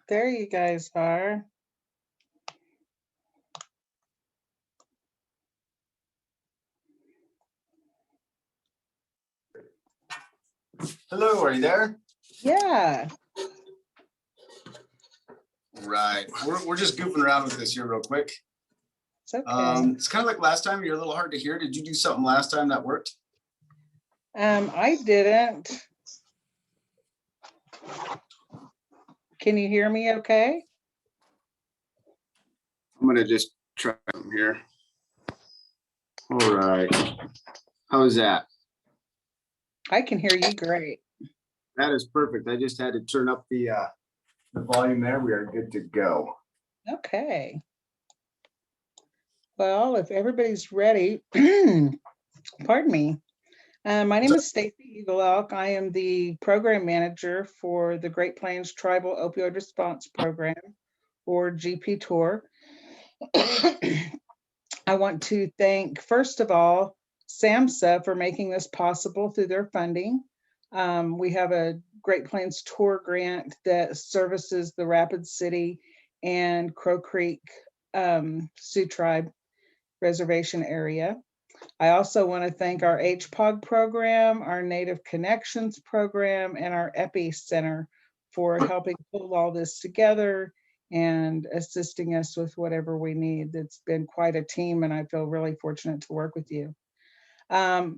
There you guys are. Hello, are you there? Yeah. Right. We're just goofing around with this here real quick. It's okay. It's kind of like last time. You're a little hard to hear. Did you do something last time that worked? I didn't. Can you hear me okay? I'm gonna just try them here. All right. How's that? I can hear you great. That is perfect. I just had to turn up the volume there. We are good to go. Okay. Well, if everybody's ready, pardon me. My name is Stacy Eaglelock. I am the program manager for the Great Plains Tribal Opioid Response Program, or GP Tour. I want to thank, first of all, SAMHSA for making this possible through their funding. We have a Great Plains Tour grant that services the Rapid City and Crow Creek Sioux Tribe Reservation area. I also want to thank our HPOG program, our Native Connections program, and our EPI Center for helping pull all this together and assisting us with whatever we need. It's been quite a team, and I feel really fortunate to work with you. A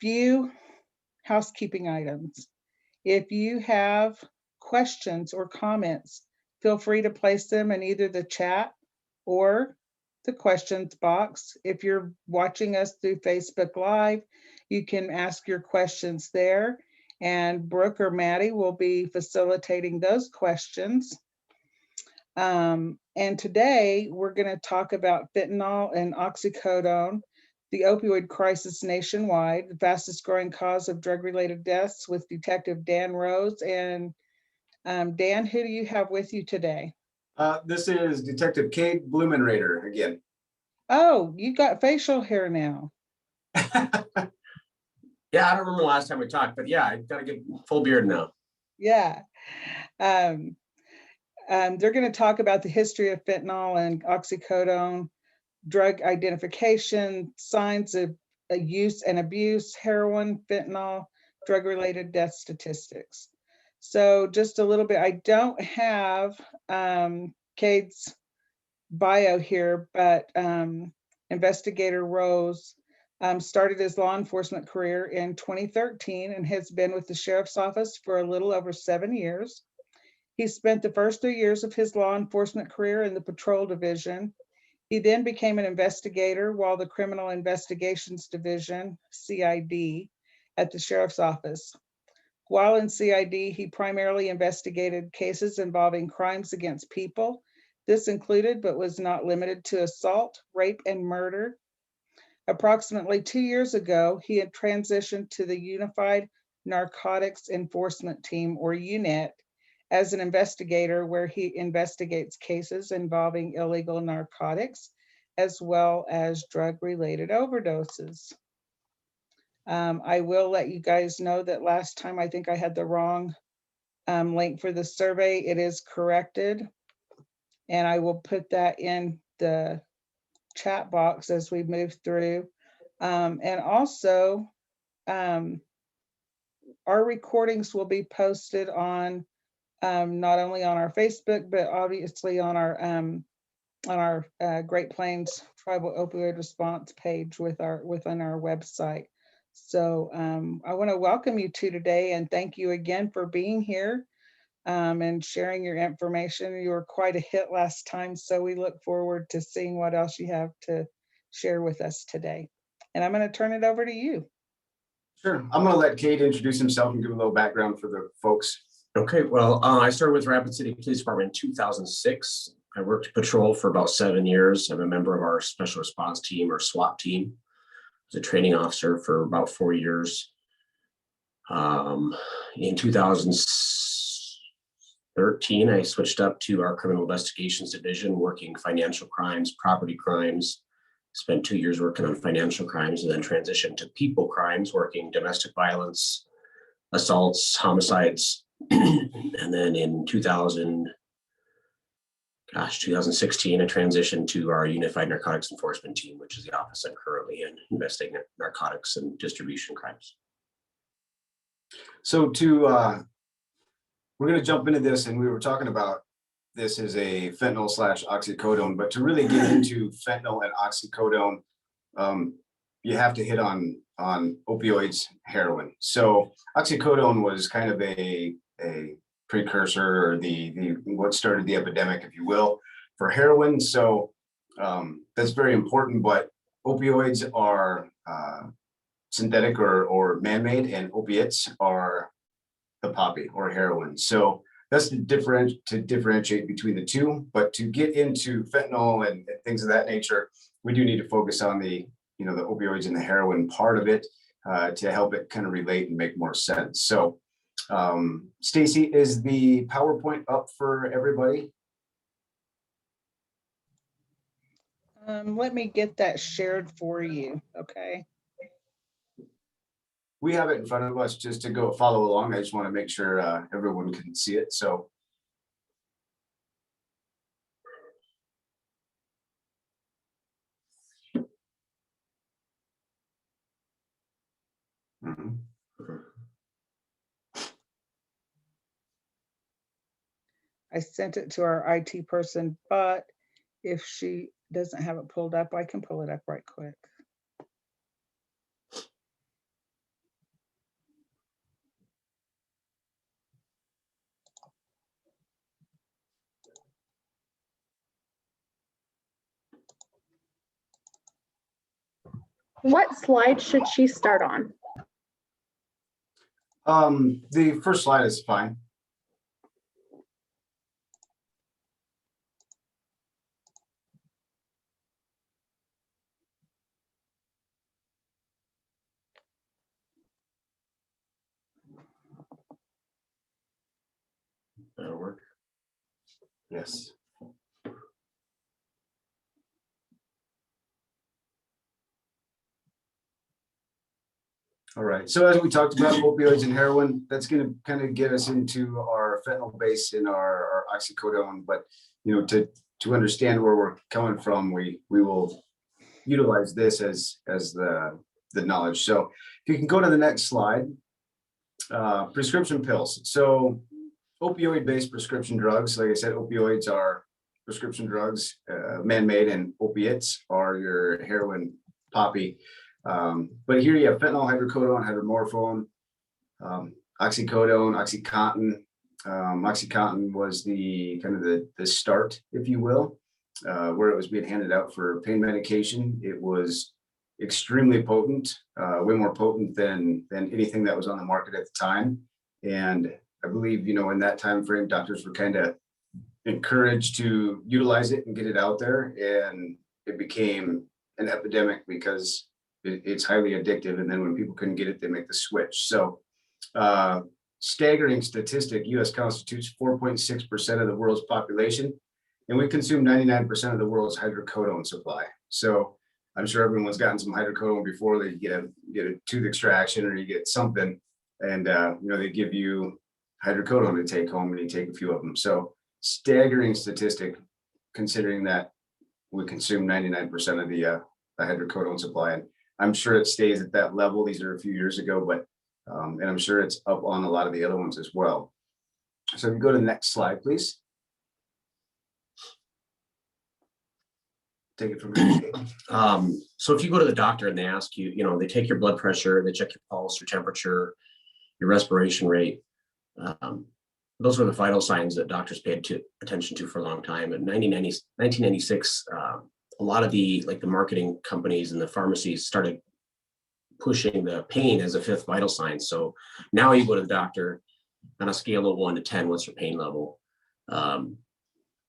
few housekeeping items. If you have questions or comments, feel free to place them in either the chat or the questions box. If you're watching us through Facebook Live, you can ask your questions there, and Brooke or Maddie will be facilitating those questions. And today we're going to talk about fentanyl and oxycodone, the opioid crisis nationwide, the fastest growing cause of drug-related deaths, with Detective Dan Rose. And Dan, who do you have with you today? This is Detective Kate Blumenrader again. Oh, you got facial hair now. Yeah, I don't remember the last time we talked, but yeah, I got a good full beard now. Yeah. They're going to talk about the history of fentanyl and oxycodone, drug identification, signs of use and abuse, heroin, fentanyl, drug-related death statistics. So just a little bit, I don't have Cade's bio here, but Investigator Rose started his law enforcement career in 2013 and has been with the Sheriff's Office for a little over 7 years. He spent the first 3 years of his law enforcement career in the Patrol Division. He then became an investigator while the Criminal Investigations Division, CID, at the Sheriff's Office. While in CID, he primarily investigated cases involving crimes against people. This included, but was not limited to, assault, rape, and murder. Approximately 2 years ago, he had transitioned to the Unified Narcotics Enforcement Team, or UNET, as an investigator, where he investigates cases involving illegal narcotics, as well as drug-related overdoses. I will let you guys know that last time I think I had the wrong link for the survey. It is corrected, and I will put that in the chat box as we move through. And also, our recordings will be posted on not only on our Facebook, but obviously on our Great Plains Tribal Opioid Response page within our website. So I want to welcome you two today and thank you again for being here and sharing your information. You were quite a hit last time, so we look forward to seeing what else you have to share with us today. And I'm going to turn it over to you. Sure. I'm going to let Kate introduce himself and give a little background for the folks. Okay, well, I started with Rapid City Police Department in 2006. I worked patrol for about 7 years. I'm a member of our Special Response Team, or SWAT team. I was a training officer for about 4 years. In 2013, I switched up to our Criminal Investigations Division, working financial crimes, property crimes. Spent 2 years working on financial crimes, and then transitioned to people crimes, working domestic violence, assaults, homicides, And then in 2016, I transitioned to our Unified Narcotics Enforcement Team, which is the office I'm currently in, investigating narcotics and distribution crimes. So we're going to jump into this, and we were talking about this as a fentanyl / oxycodone, but to really get into fentanyl and oxycodone, you have to hit on opioids, heroin. So oxycodone was kind of a precursor, or the what started the epidemic, if you will, for heroin. So that's very important, but opioids are synthetic or man-made, and opiates are the poppy or heroin. So that's to differentiate between the two. But to get into fentanyl and things of that nature, we do need to focus on the opioids and the heroin part of it to help it kind of relate and make more sense. So Stacy, is the PowerPoint up for everybody? Let me get that shared for you, okay? We have it in front of us just to go follow along. I just want to make sure everyone can see it. So I sent it to our IT person, but if she doesn't have it pulled up, I can pull it up right quick. What slide should she start on? the first slide is fine. That'll work. Yes. All right. So as we talked about opioids and heroin, that's going to kind of get us into our fentanyl base and our oxycodone. But to understand where we're coming from, we will utilize this as the knowledge. So if you can go to the next slide, prescription pills. So opioid-based prescription drugs, like I said, opioids are prescription drugs, man-made, and opiates are your heroin, poppy. But here you have fentanyl, hydrocodone, hydromorphone, oxycodone, Oxycontin. Oxycontin was the kind of the start, if you will, where it was being handed out for pain medication. It was extremely potent, way more potent than anything that was on the market at the time. And I believe, in that time frame, doctors were kind of encouraged to utilize it and get it out there. And it became an epidemic because it's highly addictive. And then when people couldn't get it, they make the switch. So staggering statistic, US constitutes 4.6% of the world's population, and we consume 99% of the world's hydrocodone supply. So I'm sure everyone's gotten some hydrocodone before. They get a tooth extraction, or you get something, and they give you hydrocodone to take home, and you take a few of them. So staggering statistic, considering that we consume 99% of the hydrocodone supply. And I'm sure it stays at that level. These are a few years ago, but and I'm sure it's up on a lot of the other ones as well. So if you go to the next slide, please. Take it from here. So if you go to the doctor and they ask you, they take your blood pressure, they check your pulse, your temperature, your respiration rate. Those were the vital signs that doctors paid attention to for a long time. In 1996, a lot of the marketing companies and the pharmacies started pushing the pain as a fifth vital sign. So now you go to the doctor on a scale of 1 to 10, what's your pain level? And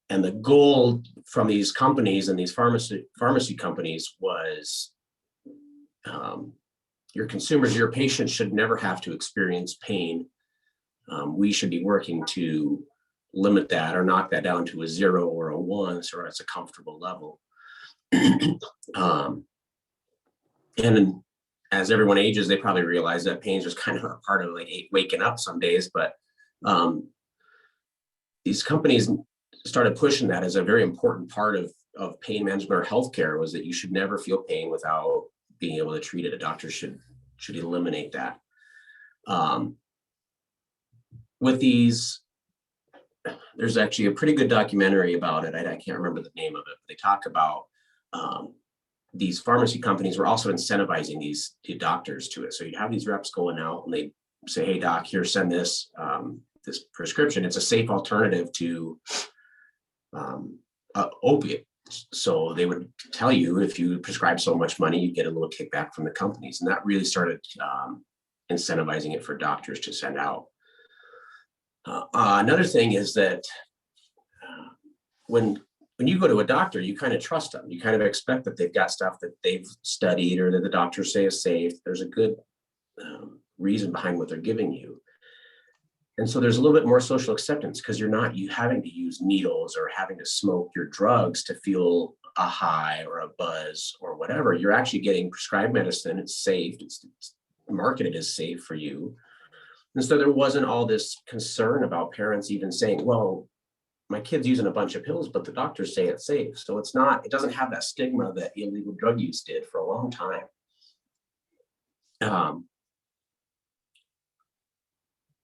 the goal from these companies and these pharmacy companies was your consumers, your patients should never have to experience pain. We should be working to limit that or knock that down to a 0 or a 1, so it's a comfortable level. And as everyone ages, they probably realize that pain is just kind of a part of waking up some days, but These companies started pushing that as a very important part of pain management or healthcare, was that you should never feel pain without being able to treat it. A doctor should eliminate that. With these, there's actually a pretty good documentary about it. I can't remember the name of it, but they talk about these pharmacy companies were also incentivizing these doctors to it. So you'd have these reps going out and they say, hey doc, here, send this prescription. It's a safe alternative to opiate. So they would tell you, if you prescribe so much money, you get a little kickback from the companies. And that really started incentivizing it for doctors to send out. Another thing is that when you go to a doctor, you kind of trust them. You kind of expect that they've got stuff that they've studied or that the doctors say is safe. There's a good reason behind what they're giving you. And so there's a little bit more social acceptance, because you're not having to use needles or having to smoke your drugs to feel a high or a buzz or whatever. You're actually getting prescribed medicine. It's safe. It's marketed as safe for you. And so there wasn't all this concern about parents even saying, well, my kid's using a bunch of pills, but the doctors say it's safe. So it doesn't have that stigma that illegal drug use did for a long time.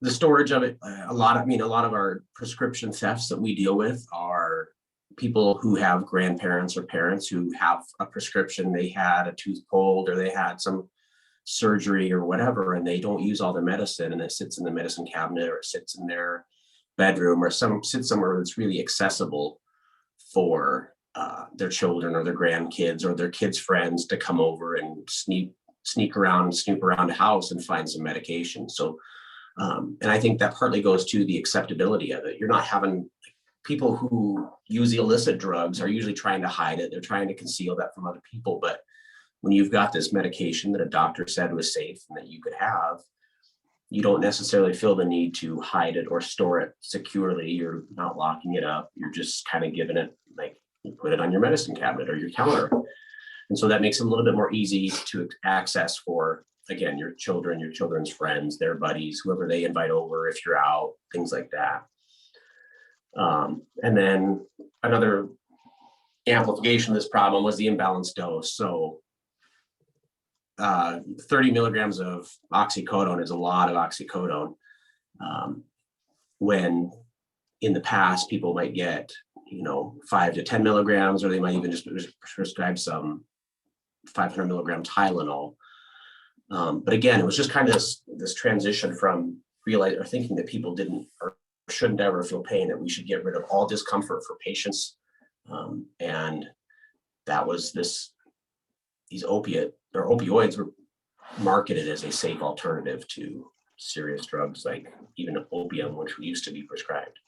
The storage of it, a lot of our prescription thefts that we deal with are people who have grandparents or parents who have a prescription. They had a tooth pulled or they had some surgery or whatever, and they don't use all their medicine, and it sits in the medicine cabinet or it sits in their bedroom or sits somewhere that's really accessible for their children or their grandkids or their kids' friends to come over and sneak around and snoop around the house and find some medication. So and I think that partly goes to the acceptability of it. You're not having people who use illicit drugs are usually trying to hide it. They're trying to conceal that from other people. But when you've got this medication that a doctor said was safe and that you could have, you don't necessarily feel the need to hide it or store it securely. You're not locking it up. You're just kind of giving it, like, you put it on your medicine cabinet or your counter. And so that makes it a little bit more easy to access for, again, your children, your children's friends, their buddies, whoever they invite over if you're out, things like that. And then another amplification of this problem was the imbalanced dose. So 30 milligrams of oxycodone is a lot of oxycodone. When in the past, people might get, 5 to 10 milligrams, or they might even just prescribe some 500 milligram Tylenol. But again, it was just kind of this transition from thinking that people didn't or shouldn't ever feel pain, that we should get rid of all discomfort for patients. And that was these opioids were marketed as a safe alternative to serious drugs like even opium, which used to be prescribed.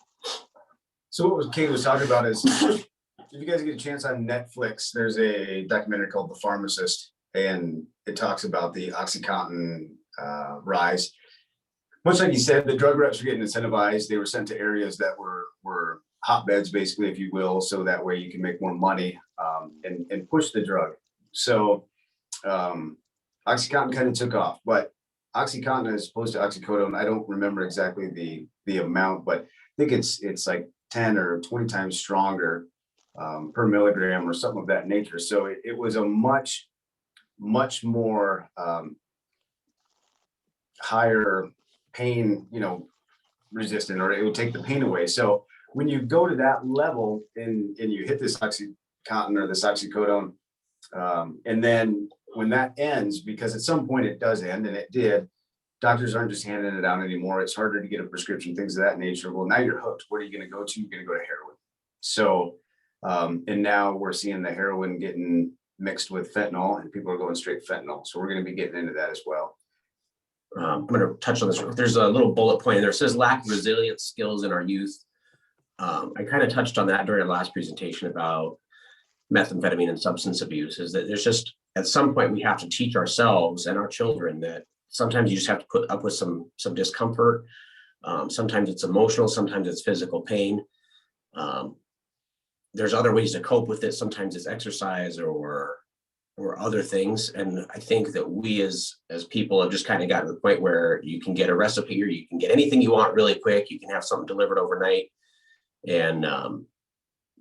So what Kate was talking about is, if you guys get a chance on Netflix, there's a documentary called The Pharmacist, and it talks about the Oxycontin rise. Much like you said, the drug reps were getting incentivized. They were sent to areas that were hotbeds, basically, if you will, so that way you can make more money and push the drug. So Oxycontin kind of took off, but Oxycontin as opposed to oxycodone, I don't remember exactly the amount, but I think it's like 10 or 20 times stronger per milligram or something of that nature. So it was a much more higher pain, resistant, or it would take the pain away. So when you go to that level and you hit this Oxycontin or this oxycodone, and then when that ends, because at some point it does end, and it did, doctors aren't just handing it out anymore. It's harder to get a prescription, things of that nature. Well, now you're hooked. What are you going to go to? You're going to go to heroin. So, and now we're seeing the heroin getting mixed with fentanyl, and people are going straight fentanyl. So we're going to be getting into that as well. I'm going to touch on this. There's a little bullet point in there. It says lack of resilience skills in our youth. I kind of touched on that during our last presentation about methamphetamine and substance abuse, is that there's just, at some point, we have to teach ourselves and our children that sometimes you just have to put up with some discomfort. Sometimes it's emotional, sometimes it's physical pain. There's other ways to cope with it. Sometimes it's exercise or or other things. And I think that we as people have just kind of gotten to the point where you can get a recipe or you can get anything you want really quick. You can have something delivered overnight. And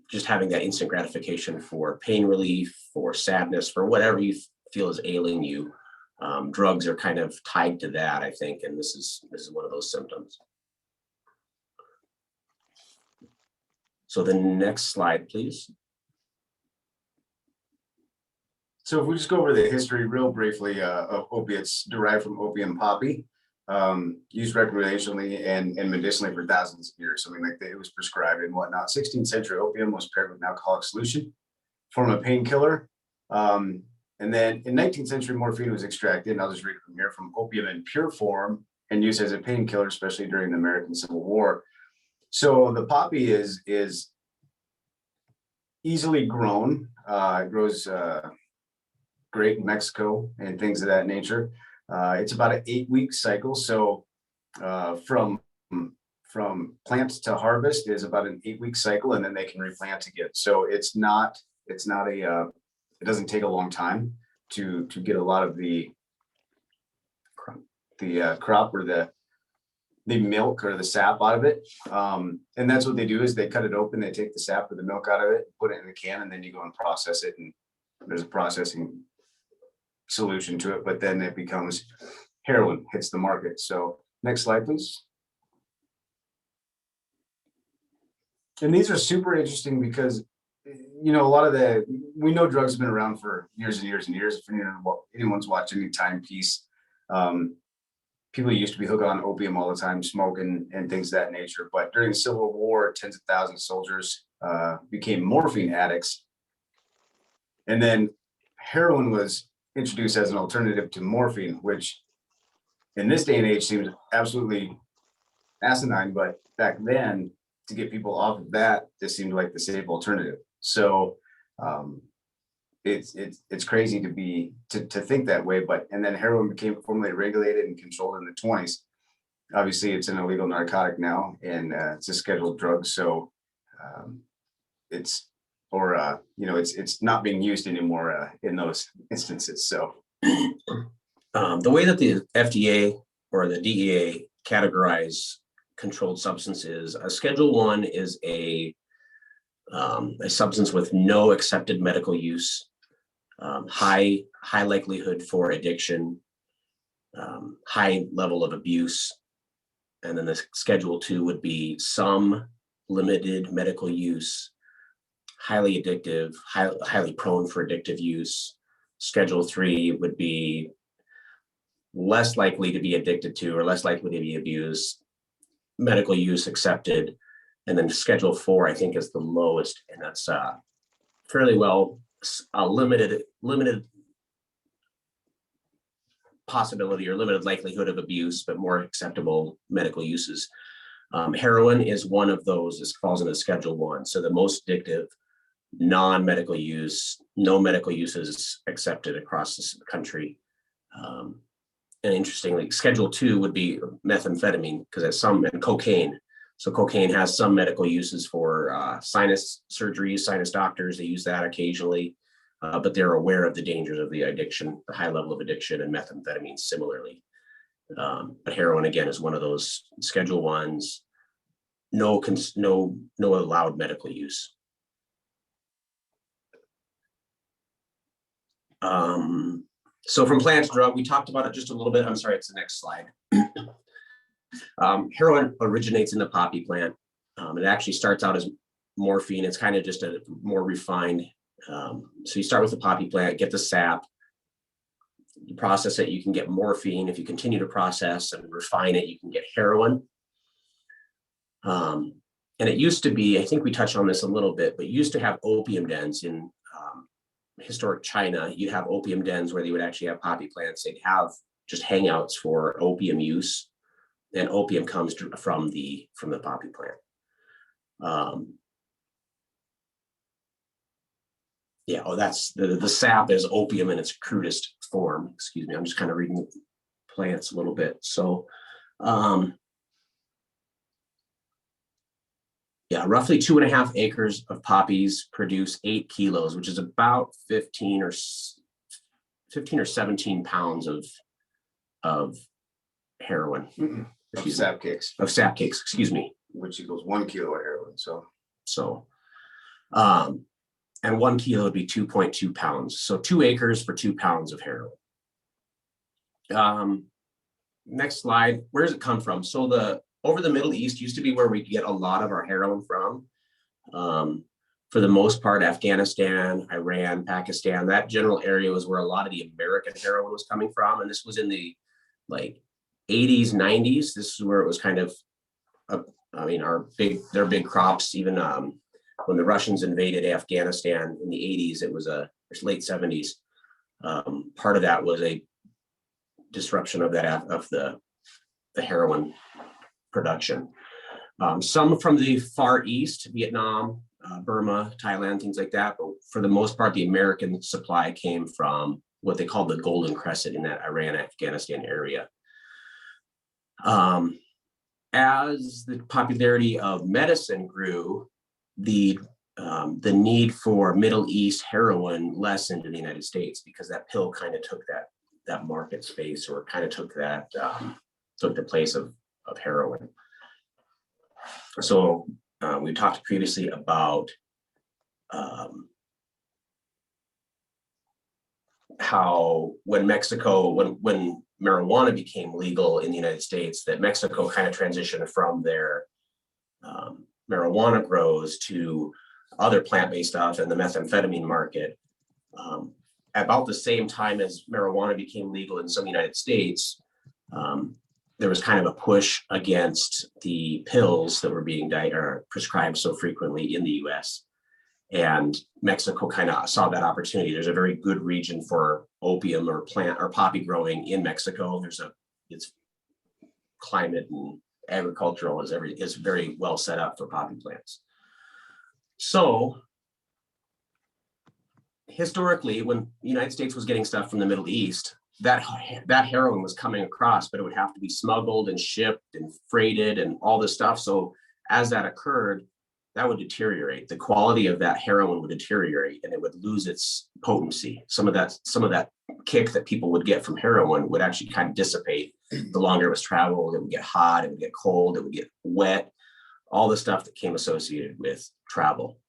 just having that instant gratification for pain relief, for sadness, for whatever you feel is ailing you. Drugs are kind of tied to that, I think. And this is one of those symptoms. So the next slide, please. So if we just go over the history real briefly of opiates derived from opium poppy, used recreationally and medicinally for thousands of years. I mean, like it was prescribed and whatnot. 16th century opium was paired with an alcoholic solution, form a painkiller. And then in 19th century, morphine was extracted, and I'll just read it from here, from opium in pure form and used as a painkiller, especially during the American Civil War. So the poppy is easily grown. It grows great in Mexico and things of that nature. It's about an 8-week cycle. So from plant to harvest is about an 8-week cycle, and then they can replant again. So it doesn't take a long time to get a lot of the crop or the milk or the sap out of it. And that's what they do is they cut it open, they take the sap or the milk out of it, put it in the can, and then you go and process it. And there's a processing solution to it, but then it becomes heroin, hits the market. So next slide, please. And these are super interesting because, you know, a lot of we know drugs have been around for years and years and years. If anyone's watched any timepiece, people used to be hooked on opium all the time, smoking and things of that nature. But during the Civil War, tens of thousands of soldiers became morphine addicts. And then heroin was introduced as an alternative to morphine, which in this day and age seems absolutely asinine. But back then, to get people off of that, this seemed like the safe alternative. So it's crazy to think that way. And then heroin became formally regulated and controlled in the 20s. Obviously, it's an illegal narcotic now, and it's a scheduled drug. So it's not being used anymore in those instances. So the way that the FDA or the DEA categorize controlled substances, a Schedule 1 is a substance with no accepted medical use, high likelihood for addiction, high level of abuse. And then the Schedule 2 would be some limited medical use, highly addictive, highly prone for addictive use. Schedule 3 would be less likely to be addicted to or less likely to be abused, medical use accepted. And then Schedule 4, I think, is the lowest, and that's fairly well limited possibility or limited likelihood of abuse, but more acceptable medical uses. Heroin is one of those. This falls into Schedule 1, so the most addictive, non-medical use, no medical uses accepted across the country. And interestingly, Schedule 2 would be methamphetamine, because it's and cocaine. So cocaine has some medical uses for sinus surgery, sinus doctors, they use that occasionally, but they're aware of the dangers of the addiction, the high level of addiction, and methamphetamine similarly. But heroin, again, is one of those Schedule 1s, no allowed medical use. So from plant to drug, we talked about it just a little bit. I'm sorry, it's the next slide. Heroin originates in the poppy plant. It actually starts out as morphine. It's kind of just a more refined. So you start with the poppy plant, get the sap, you process it, you can get morphine. If you continue to process and refine it, you can get heroin. And it used to be, I think we touched on this a little bit, but you used to have opium dens in historic China. You'd have opium dens where they would actually have poppy plants. They'd have just hangouts for opium use, and opium comes from the poppy plant. That's the sap is opium in its crudest form. Excuse me, I'm just kind of reading the plants a little bit. So roughly 2.5 acres of poppies produce 8 kilos, which is about 15 or 15 or 17 pounds of heroin. Of sap cakes, Of sap cakes, excuse me. which equals 1 kilo of heroin. So, and 1 kilo would be 2.2 pounds. So 2 acres for 2 pounds of heroin. Next slide. Where does it come from? So over the Middle East used to be where we get a lot of our heroin from. For the most part, Afghanistan, Iran, Pakistan, that general area was where a lot of the American heroin was coming from. And this was in the like 80s, 90s. This is where it was kind of, their big crops, even when the Russians invaded Afghanistan in the 80s, it was late 70s. Part of that was a disruption of the heroin production. Some from the Far East, Vietnam, Burma, Thailand, things like that. But for the most part, the American supply came from what they called the Golden Crescent in that Iran, Afghanistan area. As the popularity of medicine grew, the need for Middle East heroin lessened in the United States because that pill kind of took that market space, or kind of took the place of heroin. So we talked previously about how when marijuana became legal in the United States, that Mexico kind of transitioned from their marijuana grows to other plant-based stuff and the methamphetamine market. About the same time as marijuana became legal in some United States, there was kind of a push against the pills that were being prescribed so frequently in the US. And Mexico kind of saw that opportunity. There's a very good region for opium or poppy growing in Mexico. Its climate and agricultural is very well set up for poppy plants. So historically, when the United States was getting stuff from the Middle East, that heroin was coming across, but it would have to be smuggled and shipped and freighted and all this stuff. So as that occurred, that would deteriorate. The quality of that heroin would deteriorate, and it would lose its potency. Some of that kick that people would get from heroin would actually kind of dissipate the longer it was traveled. It would get hot, it would get cold, it would get wet, all the stuff that came associated with travel.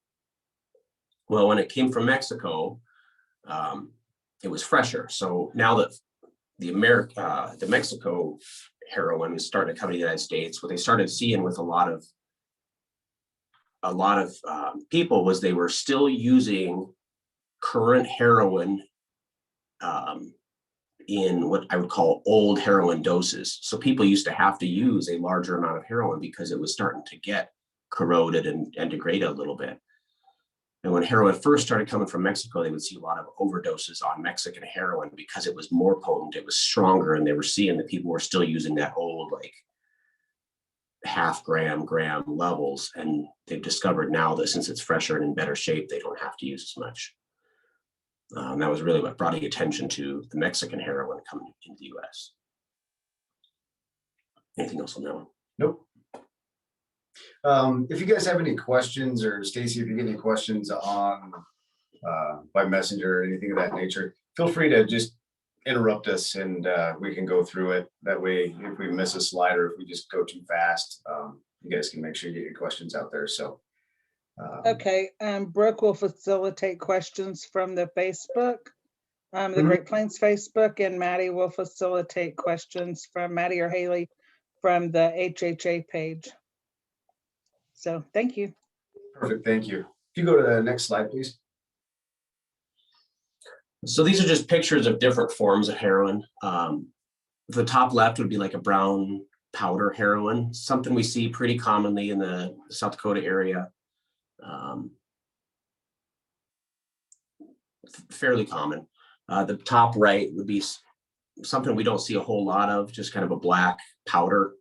Well, when it came from Mexico, it was fresher. So now that the Mexico heroin is starting to come to the United States, what they started seeing with a lot of people was they were still using current heroin in what I would call old heroin doses. So people used to have to use a larger amount of heroin because it was starting to get corroded and degraded a little bit. And when heroin first started coming from Mexico, they would see a lot of overdoses on Mexican heroin because it was more potent, it was stronger, and they were seeing that people were still using that old, like, gram levels. And they've discovered now that since it's fresher and in better shape, they don't have to use as much. That was really what brought the attention to the Mexican heroin coming into the US. Anything else on that one? Nope. If you guys have any questions, or Stacy, if you get any questions on by messenger or anything of that nature, feel free to just interrupt us and we can go through it. That way, if we miss a slide or if we just go too fast, you guys can make sure you get your questions out there. So okay, Brooke will facilitate questions from the Facebook, the Great Plains Facebook, and Maddie will facilitate questions from Maddie or Haley from the HHA page. So thank you. Perfect, thank you. If you go to the next slide, please. So these are just pictures of different forms of heroin. The top left would be like a brown powder heroin, something we see pretty commonly in the South Dakota area. Fairly common. The top right would be something we don't see a whole lot of, just kind of a black powder.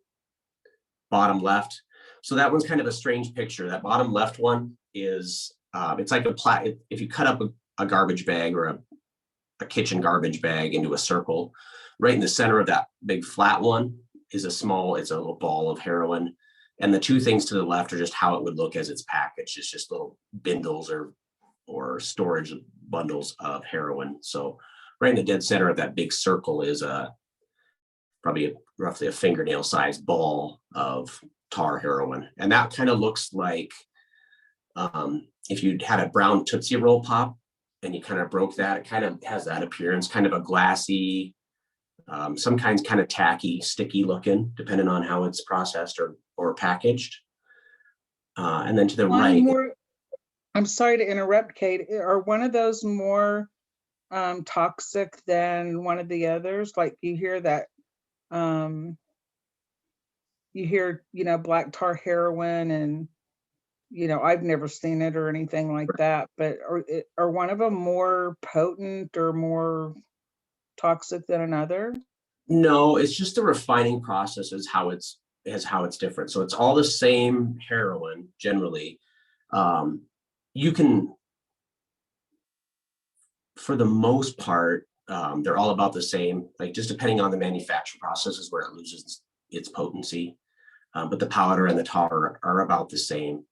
Bottom left. So that one's kind of a strange picture. That bottom left one is, it's like if you cut up a garbage bag or a kitchen garbage bag into a circle, right in the center of that big flat one is it's a little ball of heroin. And the two things to the left are just how it would look as it's packaged. It's just little bindles or storage bundles of heroin. So right in the dead center of that big circle is probably roughly a fingernail sized ball of tar heroin. And that kind of looks like if you had a brown Tootsie Roll pop and you kind of broke that, it kind of has that appearance, kind of a glassy, some kinds kind of tacky, sticky looking, depending on how it's processed or packaged. And then to the right. I'm sorry to interrupt, Kate. Are one of those more toxic than one of the others? Like you hear that, black tar heroin, and I've never seen it or anything like that. But are one of them more potent or more toxic than another? No, it's just the refining process is how it's different. So it's all the same heroin generally. You can, for the most part, they're all about the same, like just depending on the manufacture process is where it loses its potency. But the powder and the tar are about the same.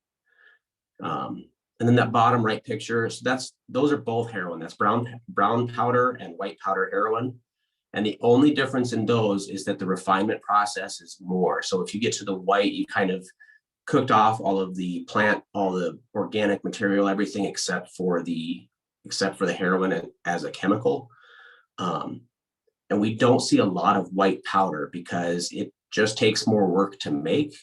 And then that bottom right picture, so those are both heroin. That's brown powder and white powder heroin. And the only difference in those is that the refinement process is more. So if you get to the white, you kind of cooked off all of the plant, all the organic material, everything except for the heroin as a chemical. And we don't see a lot of white powder because it just takes more work to make,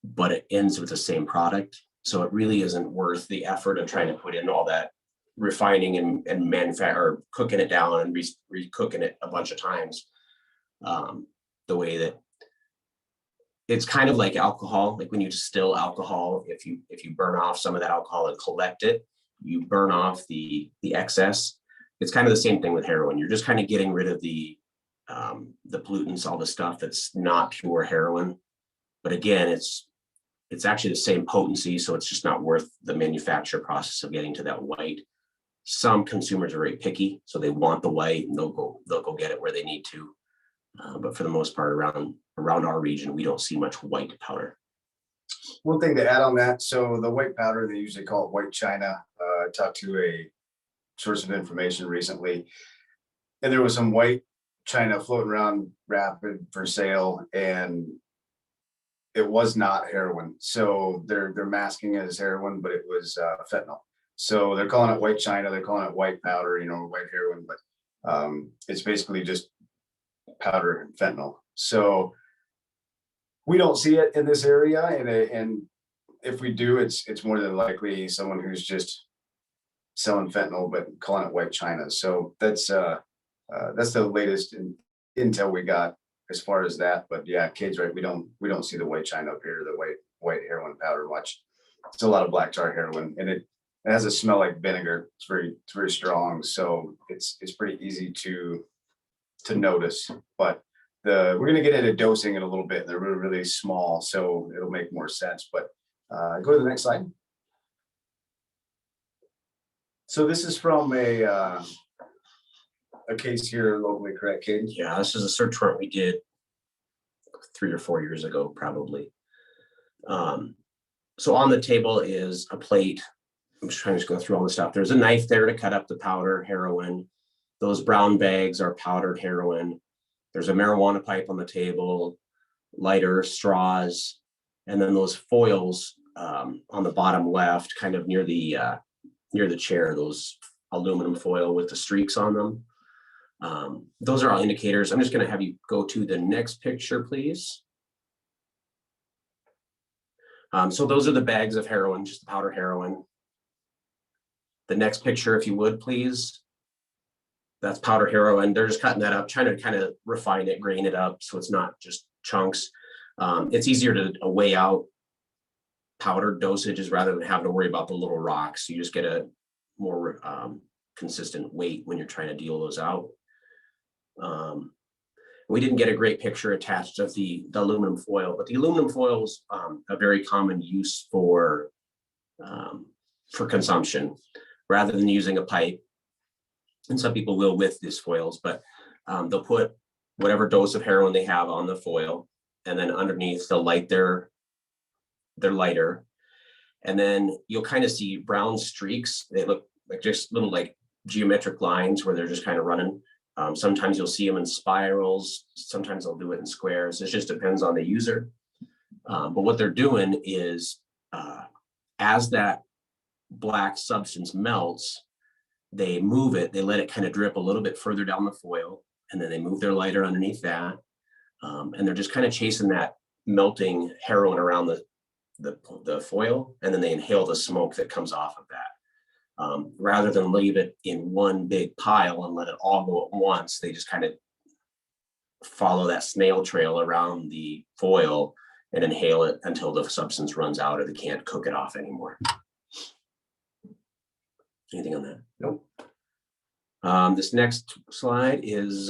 but it ends with the same product. So it really isn't worth the effort of trying to put in all that refining and manufacture or cooking it down and re-cooking it a bunch of times. The way that it's kind of like alcohol, like when you distill alcohol, if you burn off some of that alcohol and collect it, you burn off the excess. It's kind of the same thing with heroin. You're just kind of getting rid of the pollutants, all the stuff that's not pure heroin. But again, it's actually the same potency, so it's just not worth the manufacture process of getting to that white. Some consumers are very picky, so they want the white and they'll go get it where they need to. But for the most part, around our region, we don't see much white powder. One thing to add on that, so the white powder, they usually call it white China. I talked to a source of information recently, and there was some white China floating around Rapid for sale, and it was not heroin. So they're masking it as heroin, but it was fentanyl. So they're calling it white China, they're calling it white powder, white heroin, but it's basically just powder and fentanyl. So we don't see it in this area, and if we do, it's more than likely someone who's just selling fentanyl but calling it white China. So that's the latest intel we got as far as that. But yeah, Kate's right. We don't see the white China up here, the white heroin powder much. It's a lot of black tar heroin, and it has a smell like vinegar. It's very strong. So it's pretty easy to notice. But we're going to get into dosing in a little bit. They're really, really small, so it'll make more sense. But go to the next slide. So this is from a case here locally, correct, Kate? Yeah, this is a search warrant we did 3 or 4 years ago, probably. So on the table is a plate. I'm just trying to go through all the stuff. There's a knife there to cut up the powder heroin. Those brown bags are powdered heroin. There's a marijuana pipe on the table, lighter, straws, and then those foils on the bottom left, kind of near the chair, those aluminum foil with the streaks on them. Those are all indicators. I'm just going to have you go to the next picture, please. So those are the bags of heroin, just the powder heroin. The next picture, if you would, please. That's powder heroin. They're just cutting that up, trying to kind of refine it, grain it up so it's not just chunks. It's easier to weigh out powdered dosages rather than having to worry about the little rocks. You just get a more consistent weight when you're trying to deal those out. We didn't get a great picture attached of the aluminum foil, but the aluminum foil is a very common use for consumption rather than using a pipe. And some people will with these foils, but they'll put whatever dose of heroin they have on the foil, and then underneath they'll light their lighter, and then you'll kind of see brown streaks. They look like just little like geometric lines where they're just kind of running. Sometimes you'll see them in spirals. Sometimes they'll do it in squares. It just depends on the user. But what they're doing is as that black substance melts, they move it, they let it kind of drip a little bit further down the foil, and then they move their lighter underneath that. And they're just kind of chasing that melting heroin around the foil, and then they inhale the smoke that comes off of that. Rather than leave it in one big pile and let it all go at once, they just kind of follow that snail trail around the foil and inhale it until the substance runs out or they can't cook it off anymore. Anything on that? Nope. This next slide is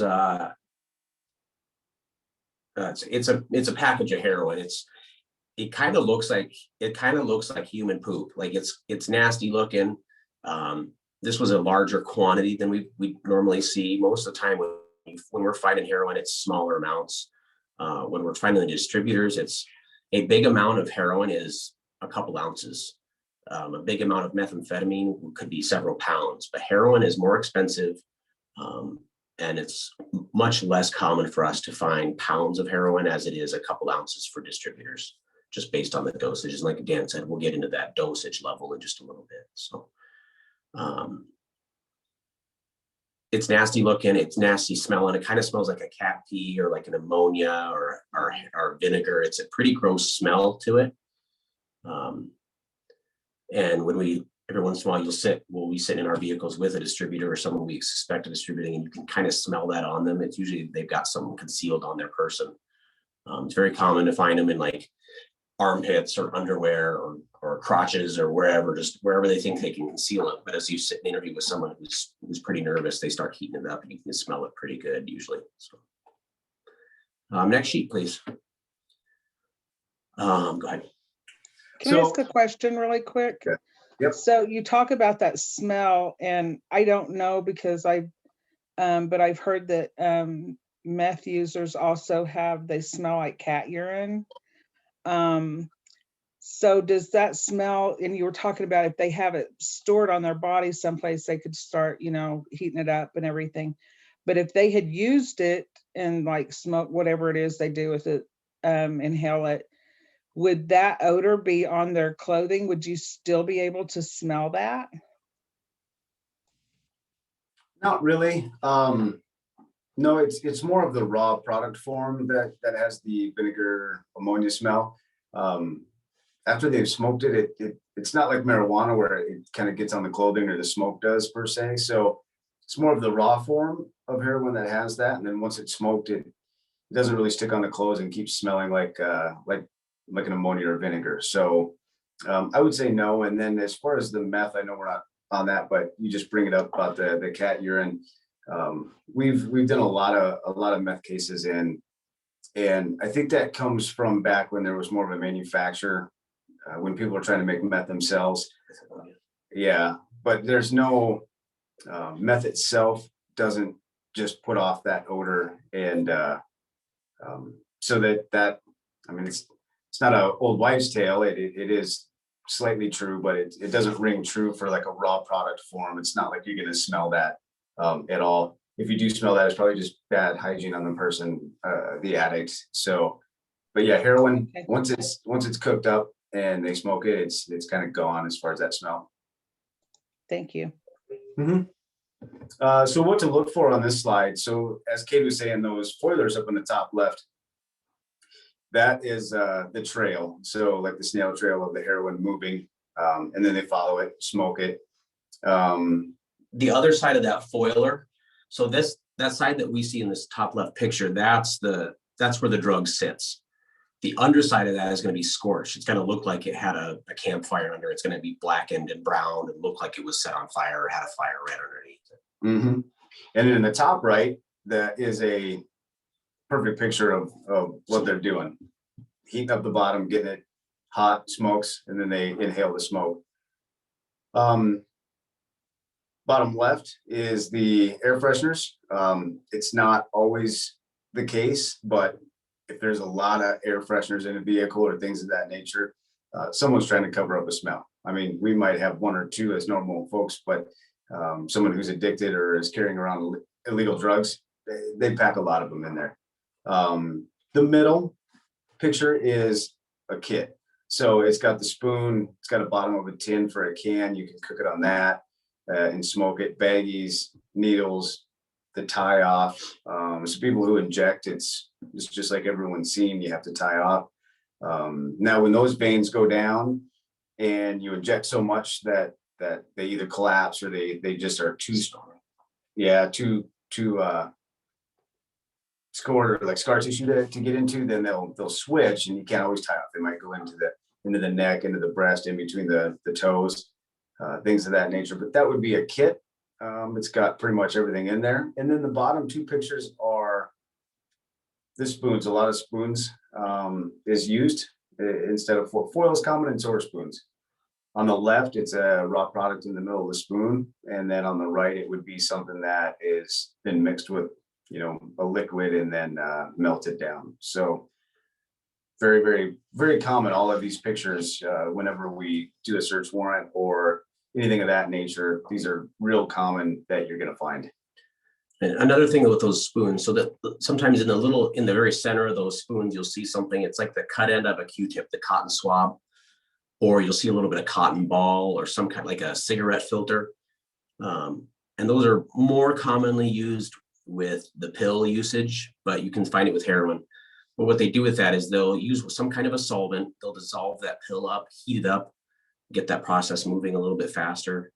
it's a package of heroin. It kind of looks like human poop. Like it's nasty looking. This was a larger quantity than we normally see. Most of the time when we're finding heroin, it's smaller amounts. When we're finding the distributors, it's a big amount of heroin is a couple ounces. A big amount of methamphetamine could be several pounds, but heroin is more expensive. And it's much less common for us to find pounds of heroin as it is a couple ounces for distributors, just based on the dosage. And like Dan said, we'll get into that dosage level in just a little bit. So it's nasty looking, it's nasty smelling. It kind of smells like a cat pee or like an ammonia or vinegar. It's a pretty gross smell to it. And when every once in a while we'll be sitting in our vehicles with a distributor or someone we suspect of distributing, and you can kind of smell that on them. It's usually they've got something concealed on their person. It's very common to find them in like armpits or underwear or crotches or wherever they think they can conceal it. But as you sit and interview with someone who's pretty nervous, they start heating it up and you can smell it pretty good usually. So next sheet, please. Go ahead. Can I ask a question really quick? Yeah. Yep. So you talk about that smell, and I don't know because but I've heard that meth users also they smell like cat urine. So does that smell, and you were talking about if they have it stored on their body someplace, they could start, heating it up and everything. But if they had used it and like smoke, whatever it is they do with it, inhale it, would that odor be on their clothing? Would you still be able to smell that? Not really. No, it's more of the raw product form that has the vinegar ammonia smell. After they've smoked it's not like marijuana where it kind of gets on the clothing or the smoke does per se. So it's more of the raw form of heroin that has that. And then once it's smoked, it doesn't really stick on the clothes and keeps smelling like an ammonia or vinegar. So I would say no. And then as far as the meth, I know we're not on that, but you just bring it up about the cat urine. We've done a lot of meth cases and I think that comes from back when there was more of a manufacturer, when people were trying to make meth themselves. Yeah, but there's no meth itself doesn't just put off that odor, and so that I mean it's not an old wives' tale. It is slightly true, but it doesn't ring true for like a raw product form. It's not like you're going to smell that at all. If you do smell that, it's probably just bad hygiene on the person, the addict. So, but yeah, heroin, once it's cooked up and they smoke it, it's kind of gone as far as that smell. Thank you. So what to look for on this slide. So as Kate was saying, those foilers up in the top left, that is the trail. So like the snail trail of the heroin moving, and then they follow it, smoke it. The other side of that foiler, so that side that we see in this top left picture, that's where the drug sits. The underside of that is going to be scorched. It's going to look like it had a campfire under. It's going to be blackened and brown and look like it was set on fire or had a fire right underneath it. Mm-hmm. And then in the top right, that is a perfect picture of what they're doing. Heating up the bottom, getting it hot, smokes, and then they inhale the smoke. Bottom left is the air fresheners. It's not always the case, but if there's a lot of air fresheners in a vehicle or things of that nature, someone's trying to cover up a smell. I mean, we might have one or two as normal folks, but someone who's addicted or is carrying around illegal drugs. They pack a lot of them in there. The middle picture is a kit. So it's got the spoon, it's got a bottom of a tin for a can. You can cook it on that and smoke it. Baggies, needles, the tie off. So people who inject, it's just like everyone's seen, you have to tie off. Now, when those veins go down and you inject so much that they either collapse or they just are too strong. Yeah, too scored or like scar tissue to get into, then they'll switch, and you can't always tie off. They might go into the neck, into the breast, in between the toes, things of that nature. But that would be a kit. It's got pretty much everything in there. And then the bottom two pictures are the spoons. A lot of spoons is used instead of foil is common, and so are spoons. On the left, it's a raw product in the middle of the spoon, and then on the right, it would be something that is been mixed with, a liquid and then melted down. So very, very, very common. All of these pictures, whenever we do a search warrant or anything of that nature, these are real common that you're going to find. And another thing with those spoons, so that sometimes in the very center of those spoons, you'll see something. It's like the cut end of a Q-tip, the cotton swab, or you'll see a little bit of cotton ball or some kind like a cigarette filter. And those are more commonly used with the pill usage, but you can find it with heroin. But what they do with that is they'll use some kind of a solvent. They'll dissolve that pill up, heat it up, get that process moving a little bit faster.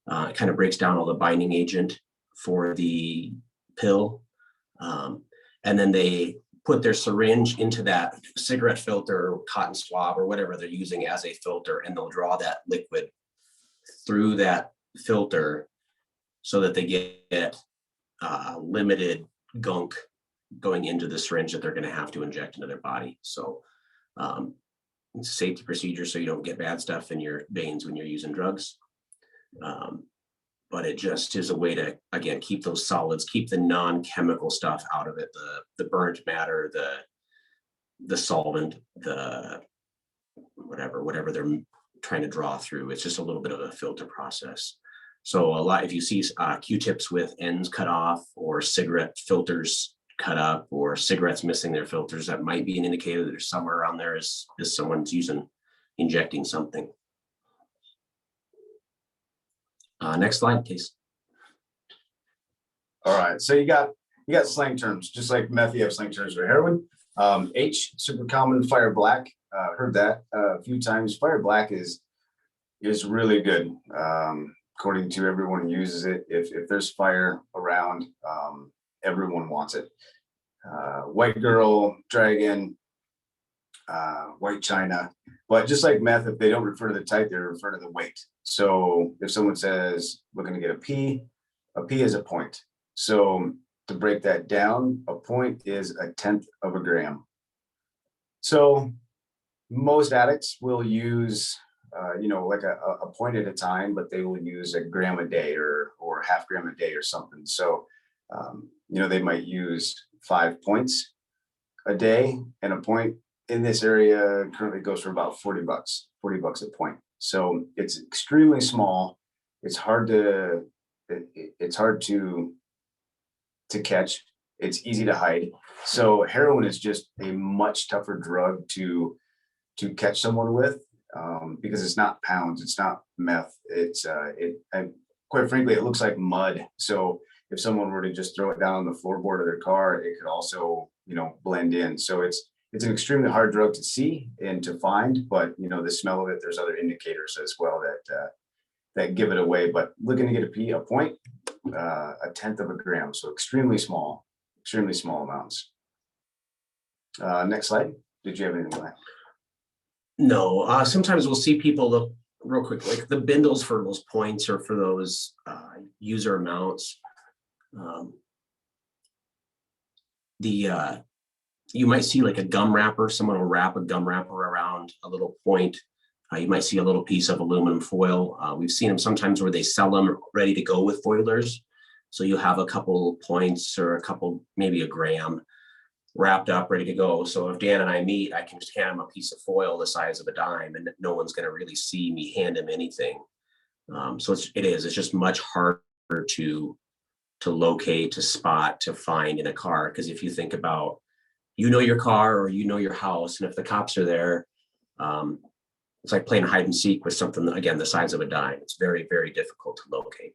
It kind of breaks down all the binding agent for the pill. And then they put their syringe into that cigarette filter or cotton swab or whatever they're using as a filter, and they'll draw that liquid through that filter so that they get limited gunk going into the syringe that they're going to have to inject into their body. So it's a safety procedure so you don't get bad stuff in your veins when you're using drugs. But it just is a way to, again, keep those solids, keep the non-chemical stuff out of it, the burnt matter, the solvent, the whatever they're trying to draw through. It's just a little bit of a filter process. So if you see Q-tips with ends cut off or cigarette filters cut up or cigarettes missing their filters, that might be an indicator that there's somewhere around there is someone's injecting something. Next slide, please. All right, so you got slang terms, just like meth. You have slang terms for heroin. H, super common, fire black. Heard that a few times. Fire black is really good. According to everyone who uses it, if there's fire around, everyone wants it. White girl, dragon, white china. But just like meth, if they don't refer to the type, they refer to the weight. So if someone says looking to get a P is a point. So to break that down, a point is 1/10 of a gram. So most addicts will use like a point at a time, but they will use a gram a day or half gram a day or something. So they might use 5 points a day, and a point in this area currently goes for about $40 a point. So it's extremely small. It's hard to catch. It's easy to hide. So heroin is just a much tougher drug to catch someone with, because it's not pounds, it's not meth. Quite frankly, it looks like mud. So if someone were to just throw it down on the floorboard of their car, it could also, blend in. So it's an extremely hard drug to see and to find, but the smell of it, there's other indicators as well that give it away. But looking to get a point, 1/10 of a gram. So extremely small amounts. Next slide. Did you have anything on that? No, sometimes we'll see people look real quick, like the bindles for those points or for those user amounts. You might see like a gum wrapper. Someone will wrap a gum wrapper around a little point. You might see a little piece of aluminum foil. We've seen them sometimes where they sell them ready to go with foilers. So you'll have a couple points or maybe a gram wrapped up, ready to go. So if Dan and I meet, I can just hand him a piece of foil the size of a dime, and no one's going to really see me hand him anything. So it's just much harder to locate, to spot, to find in a car. Because if you think about, your car or your house, and if the cops are there, it's like playing hide and seek with something, again, the size of a dime. It's very, very difficult to locate.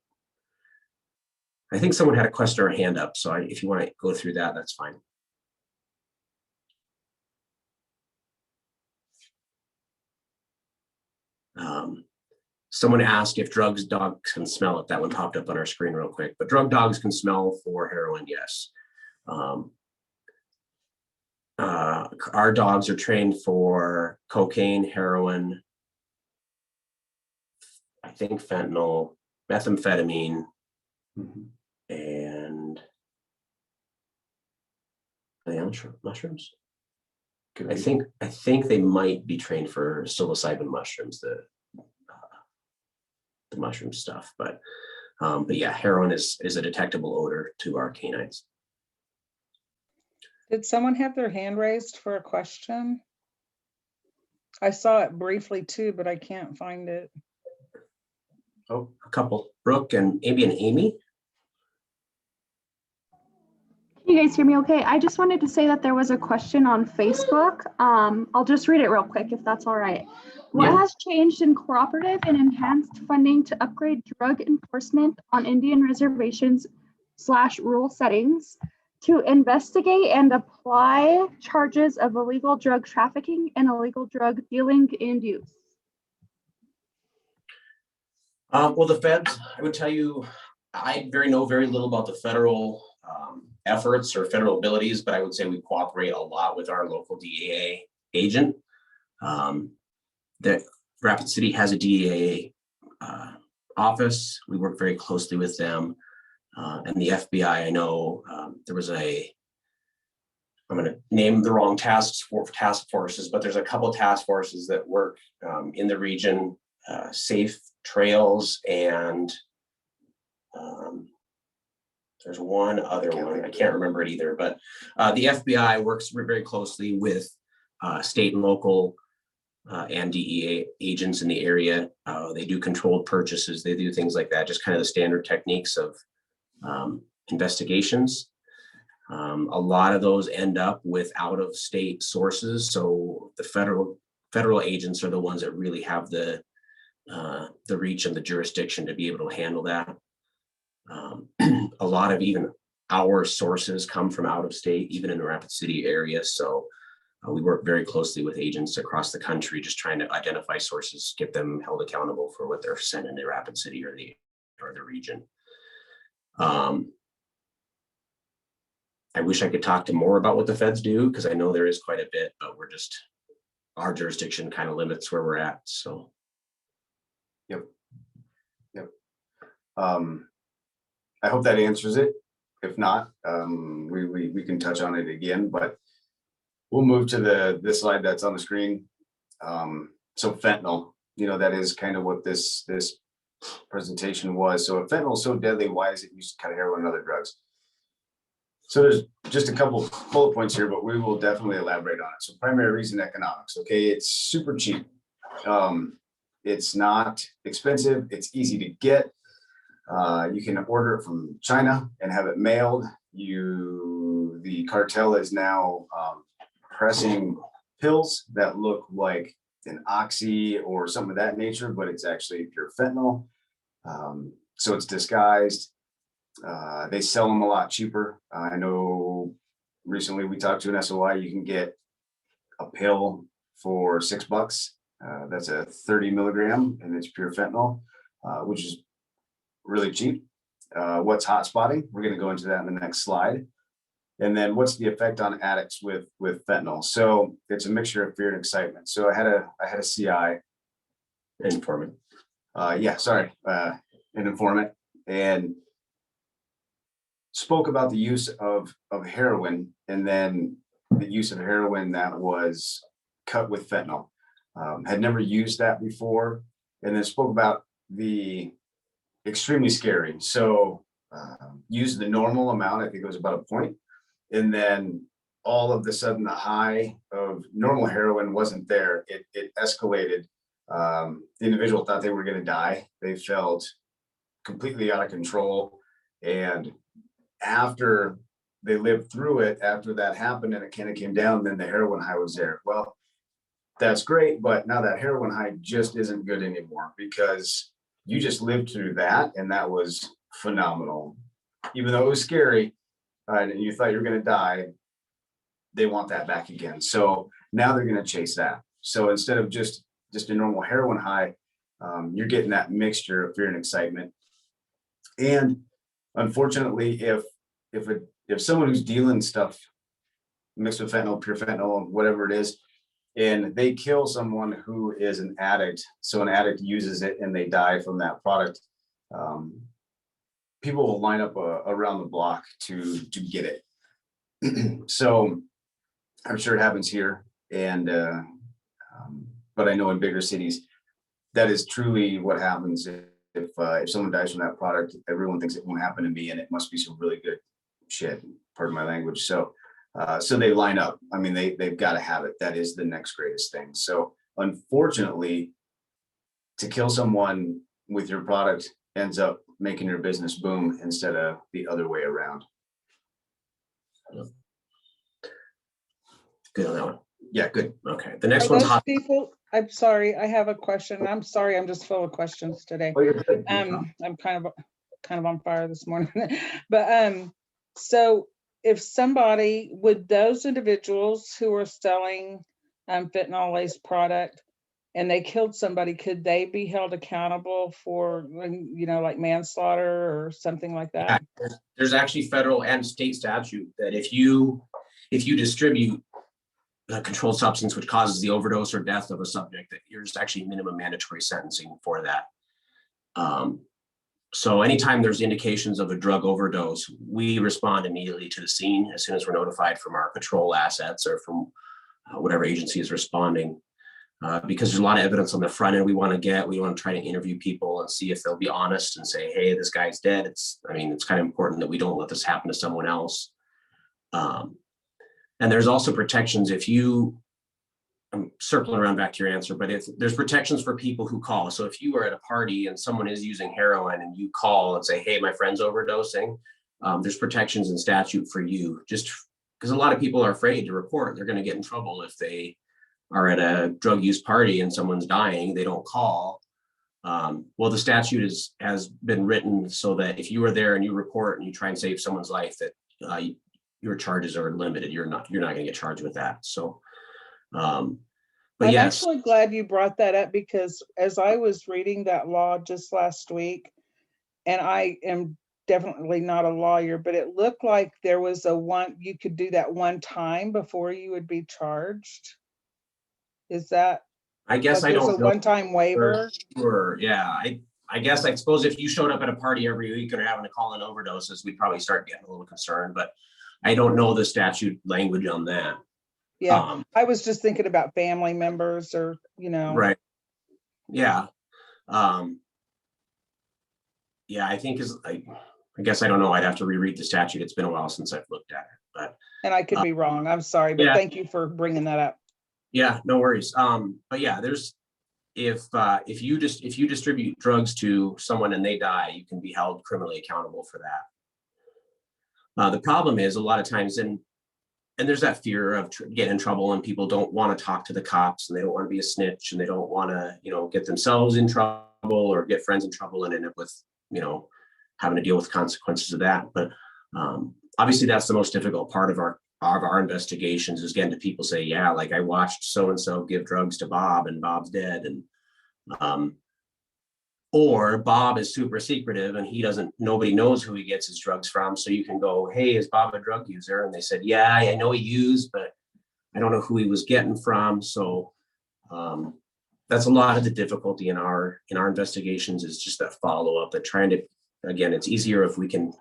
I think someone had a question or a hand up, so if you want to go through that, that's fine. Someone asked if dogs can smell it. That one popped up on our screen real quick, but drug dogs can smell for heroin, yes. Our dogs are trained for cocaine, heroin, I think fentanyl, methamphetamine, and are they on mushrooms? I think they might be trained for psilocybin mushrooms, the mushroom stuff, but yeah, heroin is a detectable odor to our canines. Did someone have their hand raised for a question? I saw it briefly too, but I can't find it. Oh, a couple. Brooke and maybe an Amy. Can you guys hear me okay? I just wanted to say that there was a question on Facebook. I'll just read it real quick if that's all right. What has changed in cooperative and enhanced funding to upgrade drug enforcement on Indian reservations / rural settings to investigate and apply charges of illegal drug trafficking and illegal drug dealing and use? Well, the feds, I would tell you, I know very little about the federal efforts or federal abilities, but I would say we cooperate a lot with our local DEA agent. That Rapid City has a DEA office. We work very closely with them. And the FBI, I know there was I'm going to name the wrong task forces, but there's a couple of task forces that work in the region, safe trails, and there's one other one. I can't remember it either, but the FBI works very closely with state and local and DEA agents in the area. They do controlled purchases. They do things like that, just kind of the standard techniques of investigations. A lot of those end up with out-of-state sources. So the federal agents are the ones that really have the reach and the jurisdiction to be able to handle that. A lot of even our sources come from out of state, even in the Rapid City area. So we work very closely with agents across the country, just trying to identify sources, get them held accountable for what they're sending to Rapid City or the region. I wish I could talk to more about what the feds do, because I know there is quite a bit, but our jurisdiction kind of limits where we're at. So. Yep. I hope that answers it. If not, we can touch on it again, but we'll move to this slide that's on the screen. So fentanyl, that is kind of what this presentation was. So if fentanyl is so deadly, why is it used to cut heroin and other drugs? So there's just a couple bullet points here, but we will definitely elaborate on it. So primary reason, economics. Okay, it's super cheap. It's not expensive. It's easy to get. You can order it from China and have it mailed. The cartel is now pressing pills that look like an oxy or something of that nature, but it's actually pure fentanyl. So it's disguised. They sell them a lot cheaper. I know recently we talked to an SOI, you can get a pill for $6. That's a 30 milligram and it's pure fentanyl, which is really cheap. What's hot spotting? We're going to go into that in the next slide. And then what's the effect on addicts with fentanyl? So it's a mixture of fear and excitement. So I had a CI, Informant. an informant, and spoke about the use of heroin, and then the use of heroin that was cut with fentanyl. Had never used that before, and then spoke about the extremely scary. So use the normal amount, I think it was about a point, and then all of the sudden the high of normal heroin wasn't there. It escalated. The individual thought they were going to die. They felt completely out of control, and after they lived through it, after that happened and it kind of came down, then the heroin high was there. Well, that's great, but now that heroin high just isn't good anymore because you just lived through that and that was phenomenal. Even though it was scary and you thought you were going to die, they want that back again. So now they're going to chase that. So instead of just a normal heroin high, you're getting that mixture of fear and excitement. And unfortunately, if someone who's dealing stuff mixed with fentanyl, pure fentanyl, whatever it is, and they kill someone who is an addict, so an addict uses it and they die from that product, people will line up around the block to get it. So I'm sure it happens here, and but I know in bigger cities, that is truly what happens. If someone dies from that product, everyone thinks it won't happen to me, and it must be some really good shit. Pardon my language. So they line up. I mean, they've got to have it. That is the next greatest thing. So unfortunately, to kill someone with your product ends up making your business boom instead of the other way around. Good on that one. Yeah, good. Okay. The next Are one's those hot. people, I'm sorry, I have a question. I'm sorry, I'm just full of questions today. Oh, you're good. I'm kind of on fire this morning. But so if somebody, would those individuals who are selling fentanyl laced product and they killed somebody, could they be held accountable for, like manslaughter or something like that? Yeah, there's actually federal and state statute that if you distribute a controlled substance which causes the overdose or death of a subject, that there's actually minimum mandatory sentencing for that. So anytime there's indications of a drug overdose, we respond immediately to the scene as soon as we're notified from our patrol assets or from whatever agency is responding. Because there's a lot of evidence on the front end we want to try to interview people and see if they'll be honest and say, hey, this guy's dead. It's kind of important that we don't let this happen to someone else. And there's also protections I'm circling around back to your answer, but there's protections for people who call. So if you are at a party and someone is using heroin and you call and say, hey, my friend's overdosing, there's protections in statute for you, just because a lot of people are afraid to report. They're going to get in trouble if they are at a drug use party and someone's dying, they don't call. Well, the statute has been written so that if you are there and you report and you try and save someone's life, that your charges are limited. You're not going to get charged with that. So, but I'm yes, actually glad you brought that up, because as I was reading that law just last week, and I am definitely not a lawyer, but it looked like there was you could do that one time before you would be charged. Is that? I guess like I there's don't a know one-time waiver. for sure. Yeah, I suppose if you showed up at a party every week and are having to call in overdoses, we'd probably start getting a little concerned. But I don't know the statute language on that. Yeah, I was just thinking about family members or, Right. Yeah. Yeah, I think I guess I don't know. I'd have to reread the statute. It's been a while since I've looked at it, but. And I could be wrong. I'm sorry, but thank you for bringing that up. Yeah, no worries. But yeah, there's if you distribute drugs to someone and they die, you can be held criminally accountable for that. The problem is a lot of times, and there's that fear of getting in trouble, and people don't want to talk to the cops, and they don't want to be a snitch, and they don't want to, get themselves in trouble or get friends in trouble and end up with, having to deal with consequences of that. But obviously, that's the most difficult part of our investigations, is getting to people say, yeah, like I watched so and so give drugs to Bob, and Bob's dead, and or Bob is super secretive and nobody knows who he gets his drugs from. So you can go, hey, is Bob a drug user? And they said, yeah, I know he used, but I don't know who he was getting from. So that's a lot of the difficulty in our investigations, is just that follow-up, that trying to, again, it's easier if we can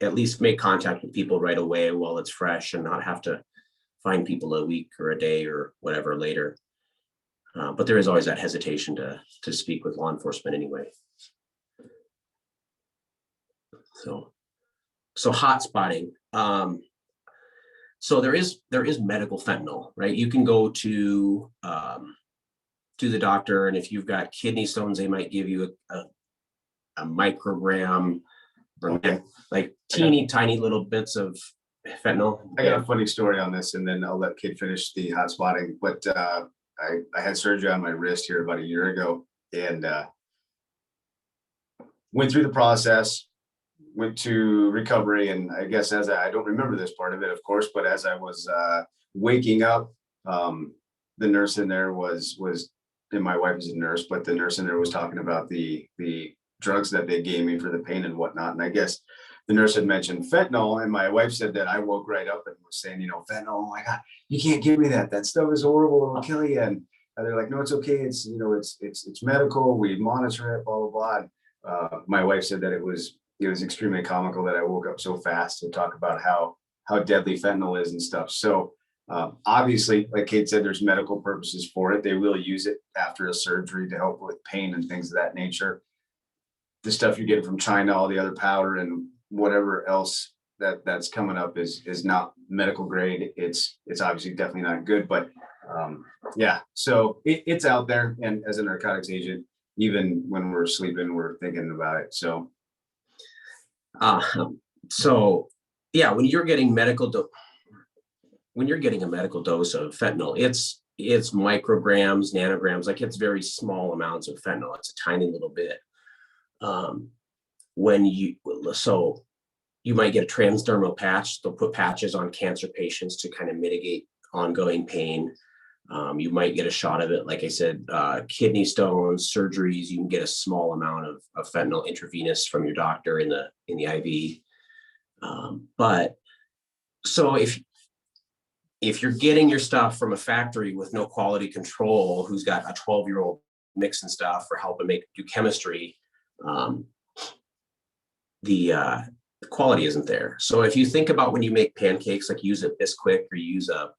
at least make contact with people right away while it's fresh and not have to find people a week or a day or whatever later. But there is always that hesitation to speak with law enforcement anyway. So hot spotting. So there is medical fentanyl, right? You can go to the doctor, and if you've got kidney stones, they might give you a microgram Okay. like teeny tiny little bits of fentanyl. I got a funny story on this, and then I'll let Kate finish the hot spotting. But I had surgery on my wrist here about a year ago, and went through the process, went to recovery, and I guess I don't remember this part of it, of course, but as I was waking up, the nurse in there was, and my wife is a nurse, but the nurse in there was talking about the drugs that they gave me for the pain and whatnot. And I guess the nurse had mentioned fentanyl, and my wife said that I woke right up and was saying, fentanyl, oh my God, you can't give me that. That stuff is horrible. It'll kill you. And they're like, no, it's okay. It's, it's medical. We monitor it, blah, blah, blah. And, my wife said that it was extremely comical that I woke up so fast to talk about how deadly fentanyl is and stuff. So obviously, like Kate said, there's medical purposes for it. They will use it after a surgery to help with pain and things of that nature. The stuff you're getting from China, all the other powder and whatever else that's coming up is not medical grade. It's obviously definitely not good, but yeah, so it's out there. And as a narcotics agent, even when we're sleeping, we're thinking about it. So yeah, when you're getting a medical dose of fentanyl, it's micrograms, nanograms, like it's very small amounts of fentanyl. It's a tiny little bit. You might get a transdermal patch. They'll put patches on cancer patients to kind of mitigate ongoing pain. You might get a shot of it. Like I said, kidney stones, surgeries, you can get a small amount of fentanyl intravenous from your doctor in the IV. But so if you're getting your stuff from a factory with no quality control, who's got a 12-year-old mixing stuff or helping do chemistry, the quality isn't there. So if you think about when you make pancakes, like use a Bisquick or use a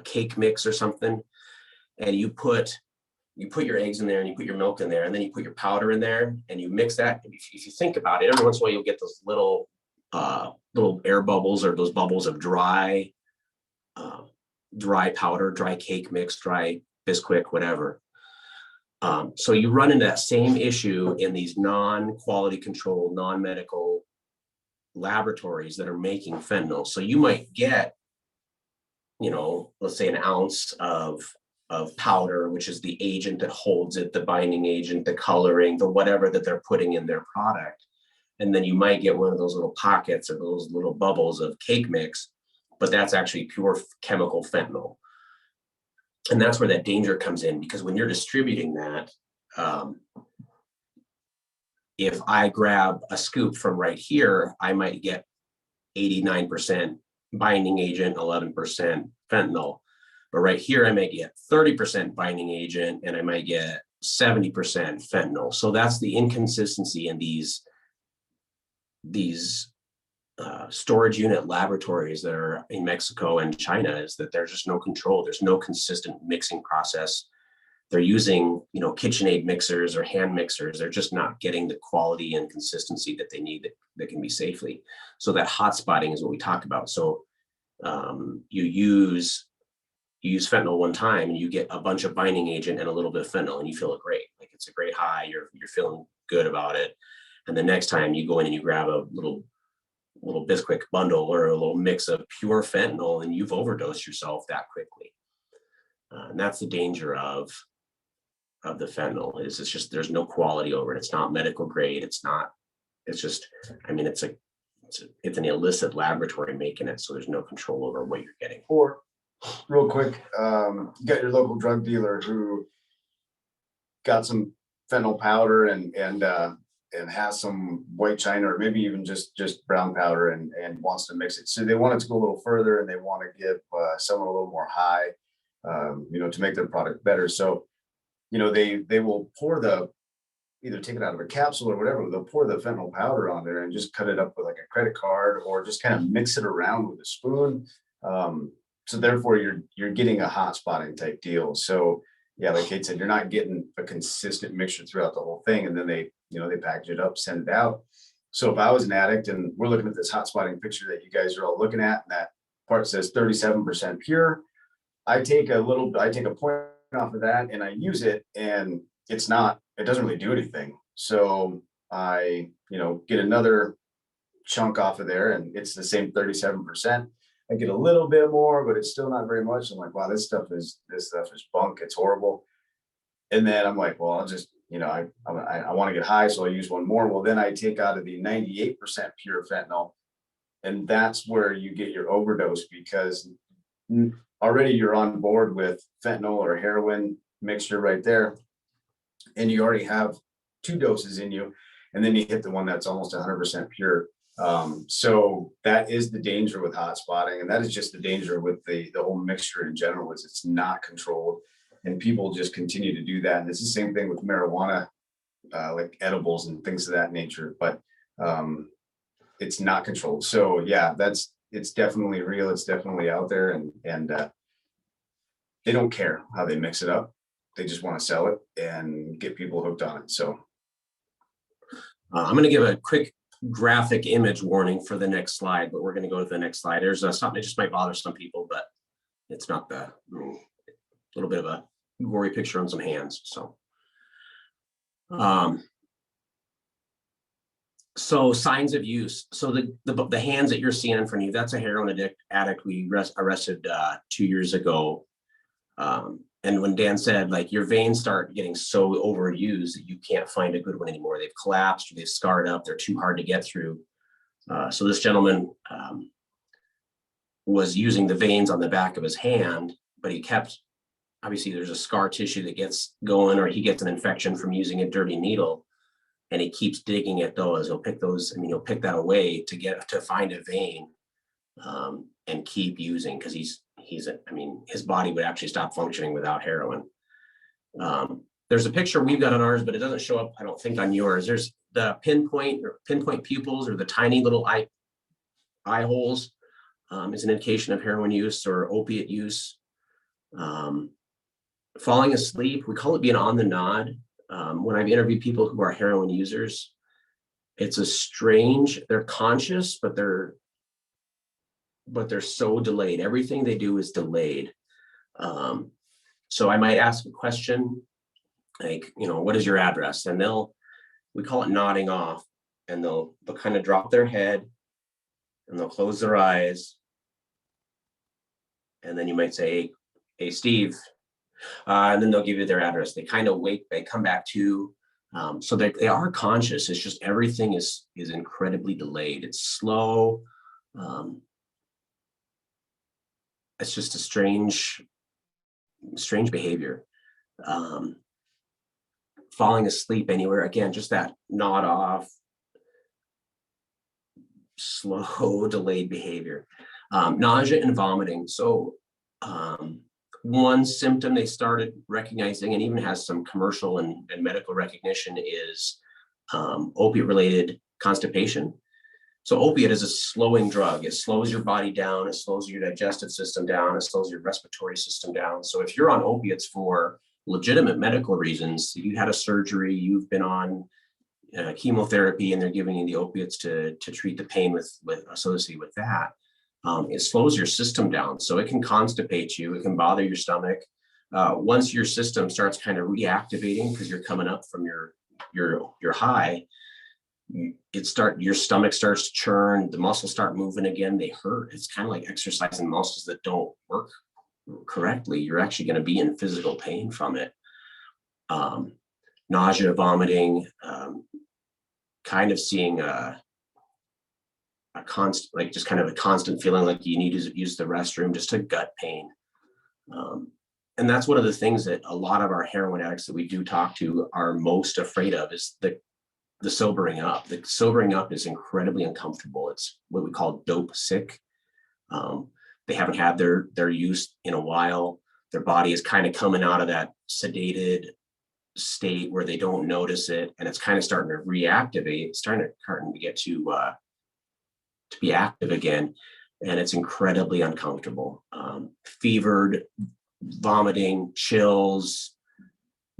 cake mix or something, and you put your eggs in there and you put your milk in there and then you put your powder in there and you mix that. If you think about it, every once in a while you'll get those little air bubbles or those bubbles of dry powder, dry cake mix, dry Bisquick, whatever. So you run into that same issue in these non-quality controlled, non-medical laboratories that are making fentanyl. So you might get, let's say an ounce of powder, which is the agent that holds it, the binding agent, the coloring, the whatever that they're putting in their product. And then you might get one of those little pockets or those little bubbles of cake mix, but that's actually pure chemical fentanyl. And that's where that danger comes in, because when you're distributing that, if I grab a scoop from right here, I might get 89% binding agent, 11% fentanyl. But right here, I might get 30% binding agent and I might get 70% fentanyl. So that's the inconsistency in these storage unit laboratories that are in Mexico and China, is that there's just no control. There's no consistent mixing process. They're using, KitchenAid mixers or hand mixers. They're just not getting the quality and consistency that they need that can be safely. So that hot spotting is what we talk about. So you use fentanyl one time and you get a bunch of binding agent and a little bit of fentanyl and you feel great. Like it's a great high. You're feeling good about it. And the next time you go in and you grab a little Bisquick bundle or a little mix of pure fentanyl, and you've overdosed yourself that quickly. And that's the danger of the fentanyl, is it's just, there's no quality over it. It's not medical grade. It's an illicit laboratory making it. So there's no control over what you're getting. Or real quick, you got your local drug dealer who got some fentanyl powder and has some white china or maybe even just brown powder and wants to mix it. So they want it to go a little further and they want to give someone a little more high, to make their product better. So, they will either take it out of a capsule or whatever, they'll pour the fentanyl powder on there and just cut it up with like a credit card or just kind of mix it around with a spoon. So therefore you're getting a hot spotting type deal. So yeah, like Kate said, you're not getting a consistent mixture throughout the whole thing. And then they package it up, send it out. So if I was an addict and we're looking at this hot spotting picture that you guys are all looking at, and that part says 37% pure, I take a point off of that and I use it, and it doesn't really do anything. So I, get another chunk off of there, and it's the same 37%. I get a little bit more, but it's still not very much. I'm like, wow, this stuff is bunk. It's horrible. And then I'm like, well, I'll just, I want to get high, so I use one more. Well, then I take out of the 98% pure fentanyl, and that's where you get your overdose, because already you're on board with fentanyl or heroin mixture right there, and you already have 2 doses in you, and then you hit the one that's almost 100% pure. So that is the danger with hot spotting, and that is just the danger with the whole mixture in general, is it's not controlled, and people just continue to do that. And it's the same thing with marijuana, like edibles and things of that nature, but it's not controlled. So yeah, it's definitely real. It's definitely out there, and they don't care how they mix it up. They just want to sell it and get people hooked on it. So I'm going to give a quick graphic image warning for the next slide, but we're going to go to the next slide. There's something that just might bother some people, but it's not a little bit of a gory picture on some hands. So signs of use. So the hands that you're seeing in front of you, that's a heroin addict we arrested 2 years ago. And when Dan said, like, your veins start getting so overused that you can't find a good one anymore. They've collapsed, or they've scarred up, they're too hard to get through. So this gentleman was using the veins on the back of his hand, but he kept, obviously there's a scar tissue that gets going, or he gets an infection from using a dirty needle, and he keeps digging at those. He'll pick he'll pick that away to find a vein, and keep using, because his body would actually stop functioning without heroin. There's a picture we've got on ours, but it doesn't show up, I don't think, on yours. There's the pinpoint pupils, or the tiny little eye holes, is an indication of heroin use or opiate use. Falling asleep, we call it being on the nod. When I've interviewed people who are heroin users, it's they're conscious, but they're so delayed. Everything they do is delayed. So I might ask a question like, what is your address? And we call it nodding off, and they'll kind of drop their head, and they'll close their eyes. And then you might say, hey, Steve. And then they'll give you their address. They kind of wake, they come back to, so they are conscious. It's just everything is incredibly delayed. It's slow. It's just a strange behavior. Falling asleep anywhere, again, just that nod off, slow, delayed behavior. Nausea and vomiting. So one symptom they started recognizing, and even has some commercial and medical recognition, is opiate-related constipation. So opiate is a slowing drug. It slows your body down. It slows your digestive system down. It slows your respiratory system down. So if you're on opiates for legitimate medical reasons, you had a surgery, you've been on chemotherapy, and they're giving you the opiates to treat the pain with associated with that, it slows your system down. So it can constipate you. It can bother your stomach. Once your system starts kind of reactivating, because you're coming up from your high, your stomach starts to churn, the muscles start moving again, they hurt. It's kind of like exercising muscles that don't work correctly. You're actually going to be in physical pain from it. Nausea, vomiting, kind of seeing a constant, like just kind of a constant feeling like you need to use the restroom, just a gut pain. And that's one of the things that a lot of our heroin addicts that we do talk to are most afraid of, is the sobering up. The sobering up is incredibly uncomfortable. It's what we call dope sick. They haven't had their use in a while. Their body is kind of coming out of that sedated state where they don't notice it, and it's kind of starting to reactivate. It's starting to get to be active again, and it's incredibly uncomfortable. Fevered, vomiting, chills,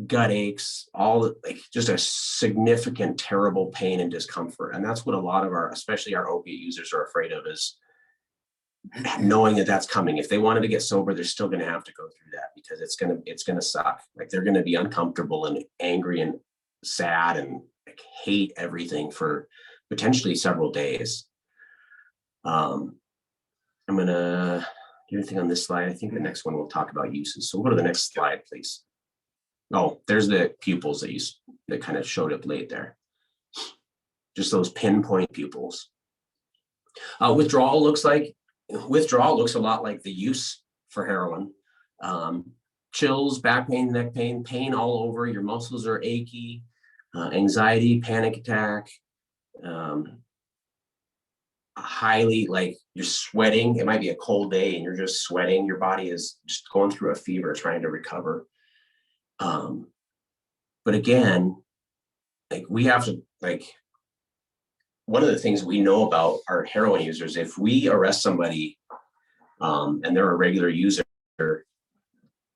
gut aches, all like just a significant, terrible pain and discomfort. And that's what a lot of especially our opiate users are afraid of, is knowing that that's coming. If they wanted to get sober, they're still going to have to go through that, because it's going to suck. Like, they're going to be uncomfortable and angry and sad and like, hate everything for potentially several days. I'm gonna do anything on this slide. I think the next one we'll talk about uses. So we'll go to the next slide, please. Oh, there's the pupils that kind of showed up late there. Just those pinpoint pupils. Withdrawal looks a lot like the use for heroin. Chills, back pain, neck pain, pain all over. Your muscles are achy, anxiety, panic attack, highly, like you're sweating. It might be a cold day and you're just sweating. Your body is just going through a fever trying to recover. But again, like we have to, like, one of the things we know about our heroin users, if we arrest somebody and they're a regular user,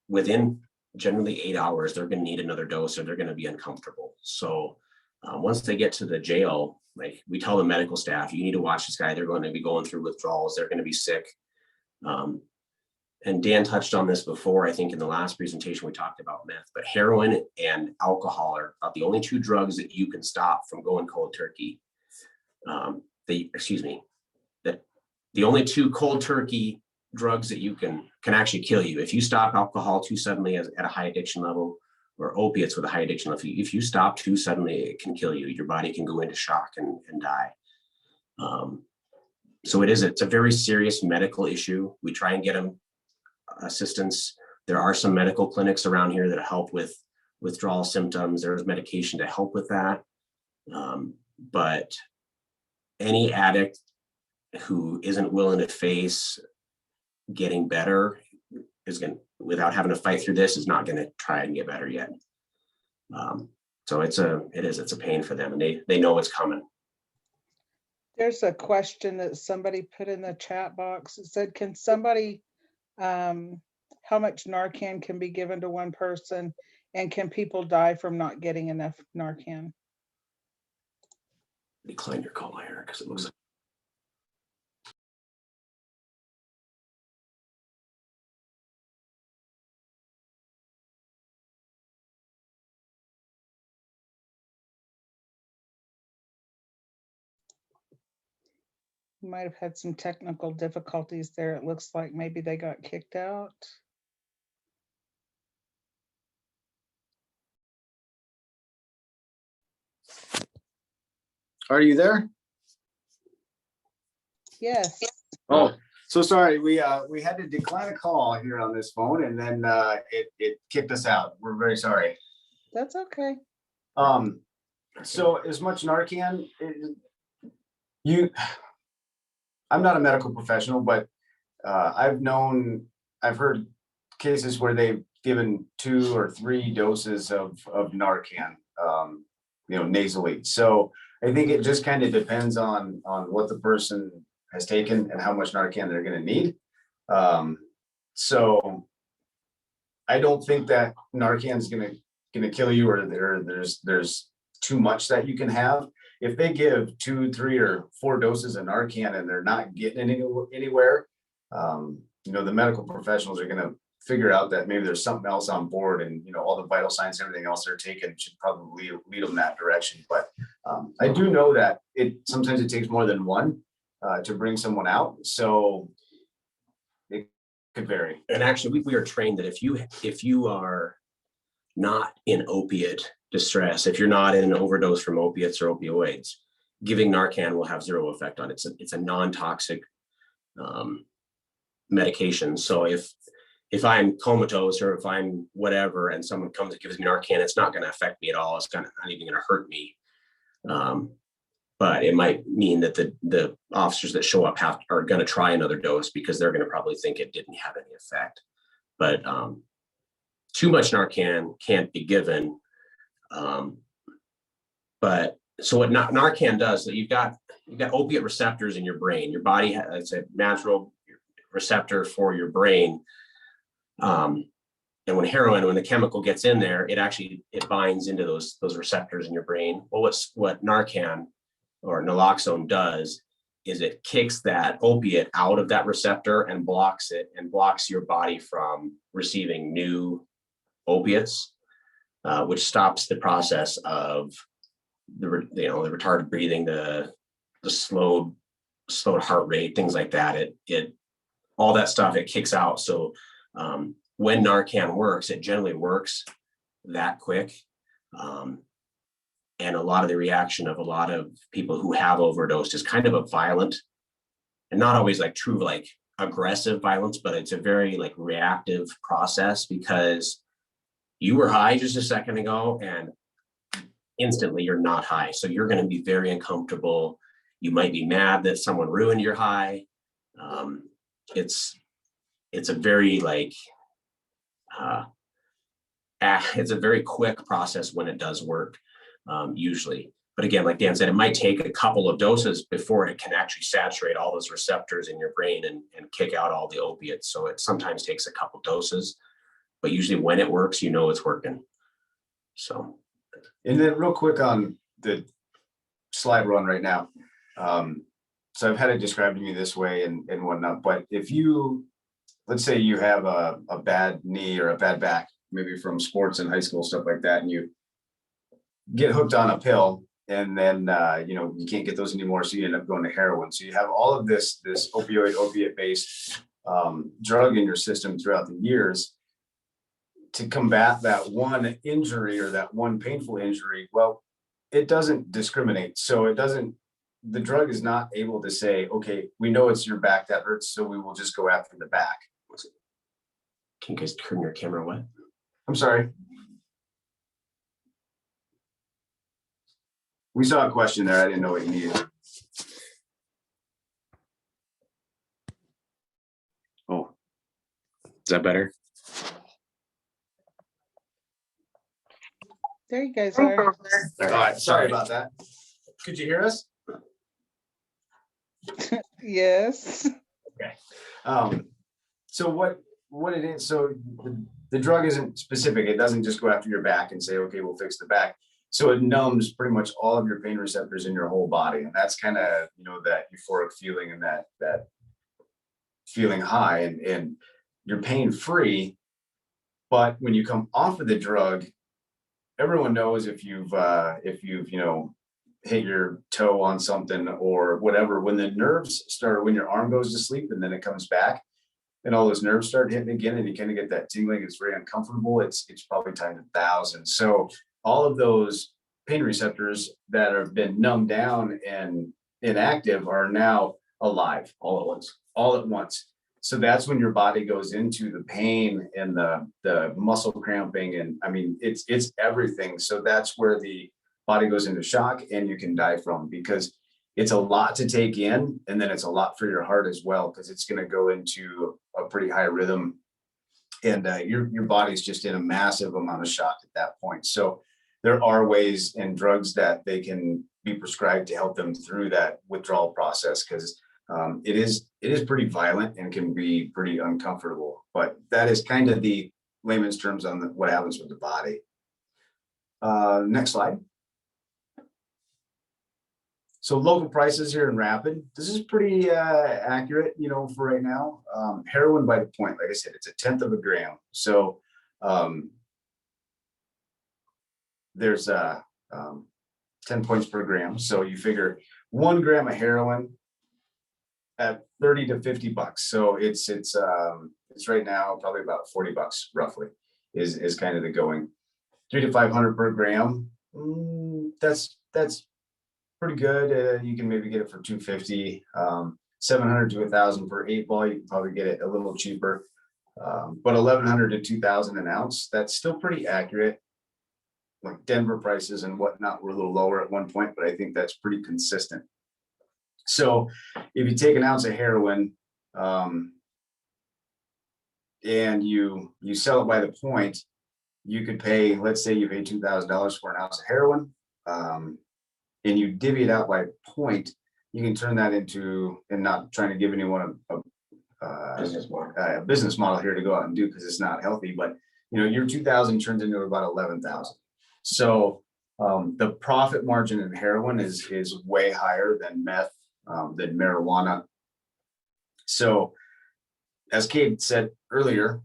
within generally 8 hours, they're going to need another dose or they're going to be uncomfortable. So once they get to the jail, like we tell the medical staff, you need to watch this guy. They're going to be going through withdrawals. They're going to be sick. And Dan touched on this before. I think in the last presentation, we talked about meth, but heroin and alcohol are about the only two drugs that you can stop from going cold turkey. The only two cold turkey drugs that you can actually kill you. If you stop alcohol too suddenly at a high addiction level, or opiates with a high addiction level, if you stop too suddenly, it can kill you. Your body can go into shock and die. So it's a very serious medical issue. We try and get them assistance. There are some medical clinics around here that help with withdrawal symptoms. There's medication to help with that. But any addict who isn't willing to face getting better is going, without having to fight through this, is not going to try and get better yet. So it's a pain for them, and they know it's coming. There's a question that somebody put in the chat box. It said, can somebody, how much Narcan can be given to one person, and can people die from not getting enough Narcan? Decline your call, Eric, because it looks like. Might have had some technical difficulties there. It looks like maybe they got kicked out. Are you there? Yes. Oh, so sorry. We had to decline a call here on this phone, and then it kicked us out. We're very sorry. That's okay. So as much Narcan, I'm not a medical professional, but I've heard cases where they've given 2 or 3 doses of Narcan, nasally. So I think it just kind of depends on what the person has taken and how much Narcan they're going to need. So I don't think that Narcan is going to kill you, or there's too much that you can have. If they give 2, 3, or 4 doses of Narcan and they're not getting anywhere, the medical professionals are going to figure out that maybe there's something else on board, and all the vital signs, everything else they're taking should probably lead them that direction. But I do know that sometimes it takes more than one to bring someone out, so it could vary. And actually, we are trained that if you are not in opiate distress, if you're not in an overdose from opiates or opioids, giving Narcan will have 0 effect on it. It's a non-toxic medication. So if I'm comatose or if I'm whatever, and someone comes and gives me Narcan, it's not going to affect me at all. It's not even going to hurt me. But it might mean that the officers that show up are going to try another dose because they're going to probably think it didn't have any effect. But too much Narcan can't be given. But so what Narcan does, that you've got opiate receptors in your brain. Your body has a natural receptor for your brain. And when the chemical gets in there, it binds into those receptors in your brain. Well, what Narcan or naloxone does is it kicks that opiate out of that receptor and blocks your body from receiving new opiates. which stops the process of the retarded breathing, the slowed heart rate, things like that. It all that stuff, it kicks out. So when Narcan works, it generally works that quick. And a lot of the reaction of a lot of people who have overdosed is kind of a violent, and not always like true, like aggressive violence, but it's a very like reactive process, because you were high just a second ago and instantly you're not high. So you're going to be very uncomfortable. You might be mad that someone ruined your high. It's a very like, it's a very quick process when it does work, usually. But again, like Dan said, it might take a couple of doses before it can actually saturate all those receptors in your brain and kick out all the opiates. So it sometimes takes a couple doses, but usually when it works, you know it's working. So. And then real quick on the slide we're on right now. So I've had it described to me this way and whatnot, but if you, let's say you have a bad knee or a bad back, maybe from sports in high school, stuff like that, and you get hooked on a pill, and then you can't get those anymore, so you end up going to heroin. So you have all of this opiate-based drug in your system throughout the years to combat that one injury or that one painful injury. Well, it doesn't discriminate. So the drug is not able to say, okay, we know it's your back that hurts, so we will just go after the back. Can you guys turn your camera away? I'm sorry. We saw a question there. I didn't know what you needed. Oh, is that better? There you guys are. All right. Sorry about that. Could you hear us? Yes. Okay. So what it is, so the drug isn't specific. It doesn't just go after your back and say, okay, we'll fix the back. So it numbs pretty much all of your pain receptors in your whole body. And that's kind of, that euphoric feeling and that feeling high, and you're pain free. But when you come off of the drug, everyone knows if you've hit your toe on something or whatever, when the nerves start, when your arm goes to sleep and then it comes back and all those nerves start hitting again and you kind of get that tingling, it's very uncomfortable. It's probably times 1,000. So all of those pain receptors that have been numbed down and inactive are now alive all at once. So that's when your body goes into the pain and the muscle cramping, and I mean it's everything. So that's where the body goes into shock and you can die from, because it's a lot to take in, and then it's a lot for your heart as well, because it's going to go into a pretty high rhythm, and your body's just in a massive amount of shock at that point. So there are ways and drugs that they can be prescribed to help them through that withdrawal process, because it is pretty violent and can be pretty uncomfortable. But that is kind of the layman's terms on what happens with the body. Next slide. So local prices here in Rapid, this is pretty accurate, for right now. Heroin by the point, like I said, it's 1/10 of a gram. So there's 10 points per gram. So you figure 1 gram of heroin at $30 to $50. So it's right now probably about $40 roughly is kind of the going. 300 to 500 per gram. That's pretty good. You can maybe get it for $250. 700 to 1,000 per 8-ball. You can probably get it a little cheaper. But 1,100 to 2,000 an ounce. That's still pretty accurate. Like Denver prices and whatnot were a little lower at one point, but I think that's pretty consistent. So if you take an ounce of heroin and you sell it by the point, you could pay, let's say you pay $2,000 for an ounce of heroin, and you divvy it out by point, you can turn that into, and not trying to give anyone a business model here to go out and do, because it's not healthy, but your 2,000 turns into about 11,000. So the profit margin in heroin is way higher than meth, than marijuana. So as Kate said earlier,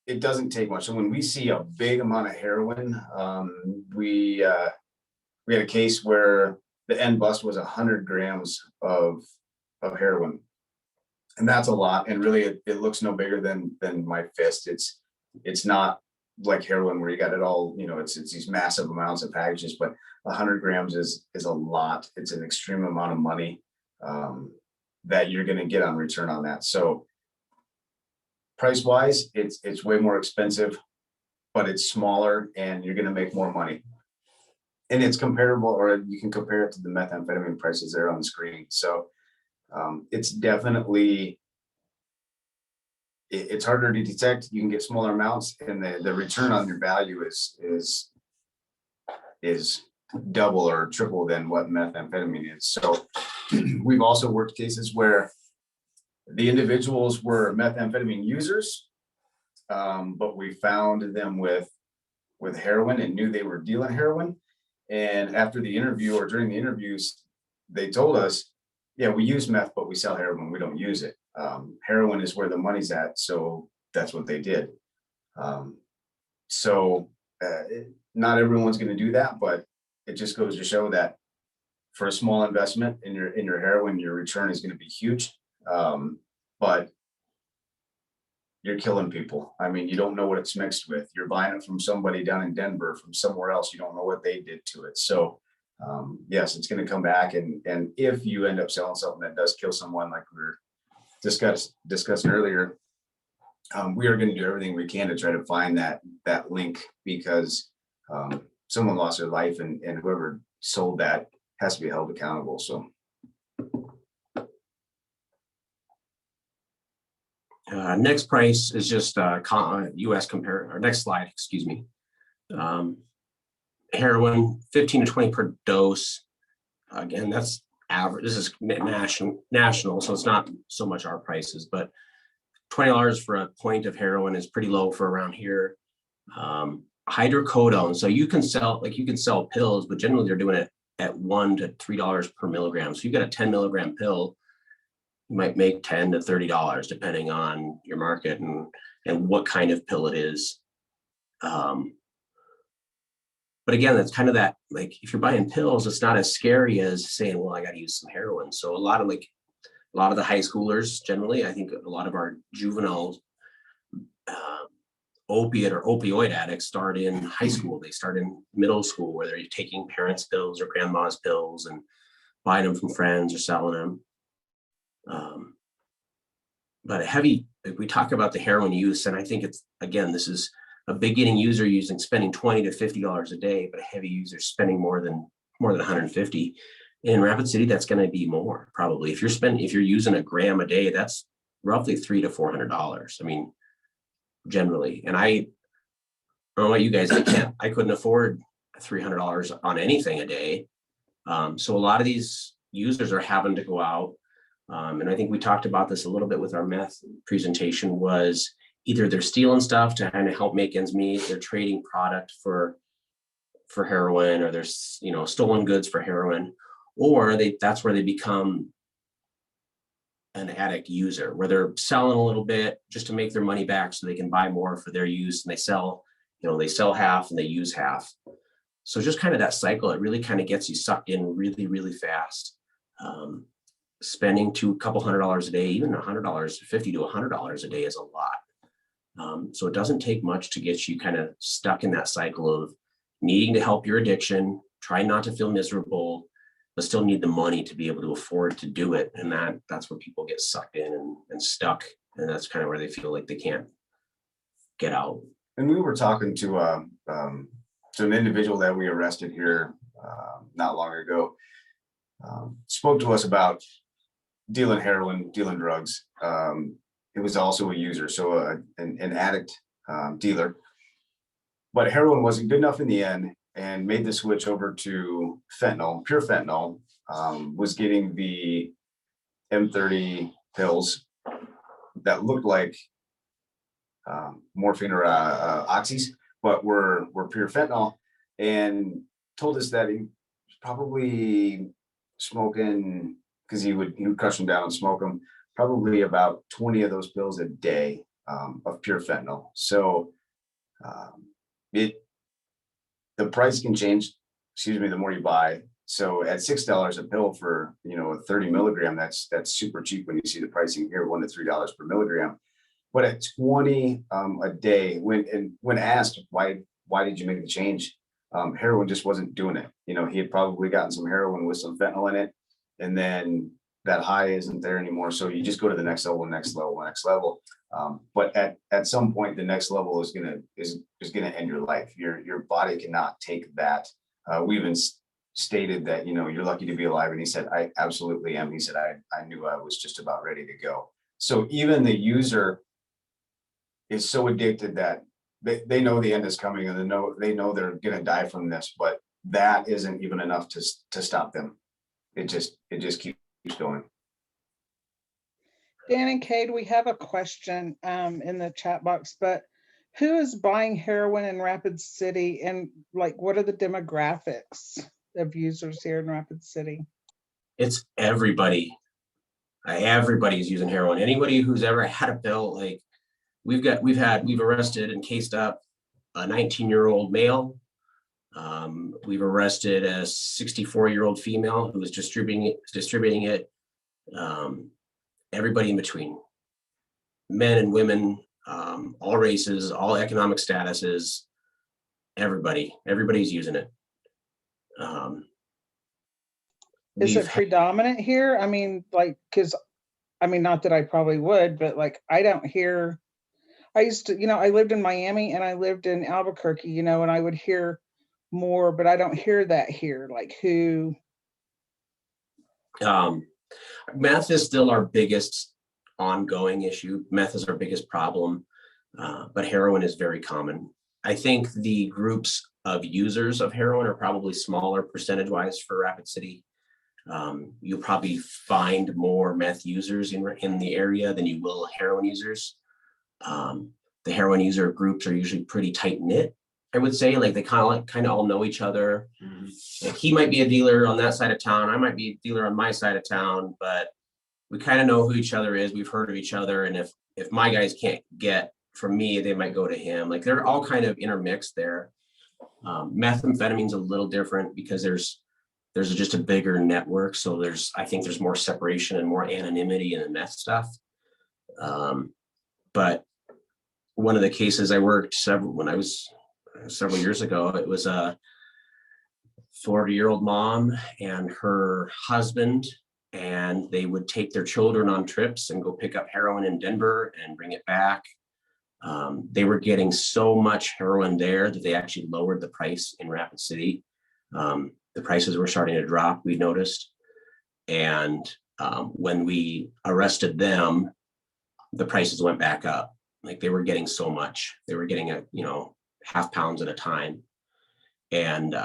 it doesn't take much. So when we see a big amount of heroin, we had a case where the end bust was 100 grams of heroin, and that's a lot. And really, it looks no bigger than my fist. It's not like heroin where you got it all. You know, it's these massive amounts of packages, but 100 grams is a lot. It's an extreme amount of money that you're going to get on return on that. So price wise, it's way more expensive, but it's smaller and you're going to make more money. And it's comparable, or you can compare it to the methamphetamine prices there on the screen. So it's definitely, it's harder to detect. You can get smaller amounts, and the return on your value is double or triple than what methamphetamine is. So we've also worked cases where the individuals were methamphetamine users, but we found them with heroin and knew they were dealing heroin. And after the interview, or during the interviews, they told us, yeah, we use meth, but we sell heroin. We don't use it. Heroin is where the money's at. So that's what they did. Not everyone's going to do that, but it just goes to show that for a small investment in your heroin, your return is going to be huge. But you're killing people. I mean, you don't know what it's mixed with. You're buying it from somebody down in Denver, from somewhere else. You don't know what they did to it. So yes, it's going to come back. And if you end up selling something that does kill someone, like we were discussing earlier, we are going to do everything we can to try to find that link, because someone lost their life, and whoever sold that has to be held accountable. So. Next price is just U.S. compare, or next slide, excuse me. Heroin, 15 to 20 per dose. Again, that's average. This is national, so it's not so much our prices, but $20 for a point of heroin is pretty low for around here. Hydrocodone, so you can sell pills, but generally they're doing it at $1 to $3 per milligram. So you got a 10 milligram pill, you might make $10 to $30 depending on your market and what kind of pill it is. But again, that's kind of that, like, if you're buying pills, it's not as scary as saying, well, I got to use some heroin. So a lot of the high schoolers, generally, I think a lot of our juvenile opiate or opioid addicts start in high school. They start in middle school, where they're taking parents' pills or grandma's pills and buying them from friends or selling them. But if we talk about the heroin use, and I think it's, again, this is a beginning user spending $20 to $50 a day, but a heavy user spending more than 150. In Rapid City, that's going to be more probably. If you're using a gram a day, that's roughly $300 to $400. I mean, generally. And I don't know about you guys, I couldn't afford $300 on anything a day. So a lot of these users are having to go out. And I think we talked about this a little bit with our meth presentation, was either they're stealing stuff to kind of help make ends meet, they're trading product for heroin, or there's, stolen goods for heroin, or that's where they become an addict user, where they're selling a little bit just to make their money back so they can buy more for their use, and they sell half and they use half. So just kind of that cycle, it really kind of gets you sucked in really, really fast. Spending a couple $100 a day, even $100, $50 to $100 a day is a lot. So it doesn't take much to get you kind of stuck in that cycle of needing to help your addiction, try not to feel miserable, but still need the money to be able to afford to do it. And that's where people get sucked in and stuck. And that's kind of where they feel like they can't get out. And we were talking to an individual that we arrested here not long ago. Spoke to us about dealing heroin, dealing drugs. It was also a user, so an addict dealer. But heroin wasn't good enough in the end, and made the switch over to fentanyl, pure fentanyl. Was getting the M30 pills that looked like morphine or oxys, but were pure fentanyl, and told us that he was probably smoking, because he would crush them down and smoke them, probably about 20 of those pills a day. of pure fentanyl. So the price can change, the more you buy. So at $6 a pill for, a 30 milligram, that's super cheap when you see the pricing here, $1 to $3 per milligram. But at 20 a day, when asked why did you make the change, heroin just wasn't doing it. He had probably gotten some heroin with some fentanyl in it, and then that high isn't there anymore. So you just go to the next level, next level, next level. But at some point, the next level is gonna end your life. Your body cannot take that. We even stated that, you're lucky to be alive. And he said, I absolutely am. He said, I knew I was just about ready to go. So even the user is so addicted that they know the end is coming, and they know they're going to die from this, but that isn't even enough to stop them. It just keeps going. Dan and Cade, we have a question in the chat box, but who is buying heroin in Rapid City, and what are the demographics of users here in Rapid City? It's everybody. Everybody's using heroin. Anybody who's ever had a pill, we've arrested and cased up a 19-year-old male. We've arrested a 64-year-old female who was distributing it. Everybody in between, men and women, all races, all economic statuses, everybody's using it. Is it predominant here? I mean, not that I probably would, but I don't hear. I used to, I lived in Miami and I lived in Albuquerque, and I would hear more, but I don't hear that here. Who? Meth is still our biggest ongoing issue. Meth is our biggest problem, but heroin is very common. I think the groups of users of heroin are probably smaller percentage-wise for Rapid City. You'll probably find more meth users in the area than you will heroin users. The heroin user groups are usually pretty tight-knit, I would say. They kind of all know each other. Mm-hmm. He might be a dealer on that side of town. I might be a dealer on my side of town, but we kind of know who each other is. We've heard of each other. And if my guys can't get from me, they might go to him. They're all kind of intermixed there. Methamphetamine's a little different because there's just a bigger network. So I think there's more separation and more anonymity in the meth stuff. But one of the cases I worked several years ago, it was a 40-year-old mom and her husband, and they would take their children on trips and go pick up heroin in Denver and bring it back. They were getting so much heroin there that they actually lowered the price in Rapid City. The prices were starting to drop, we noticed. And when we arrested them, the prices went back up. They were getting so much. They were getting half pounds at a time. And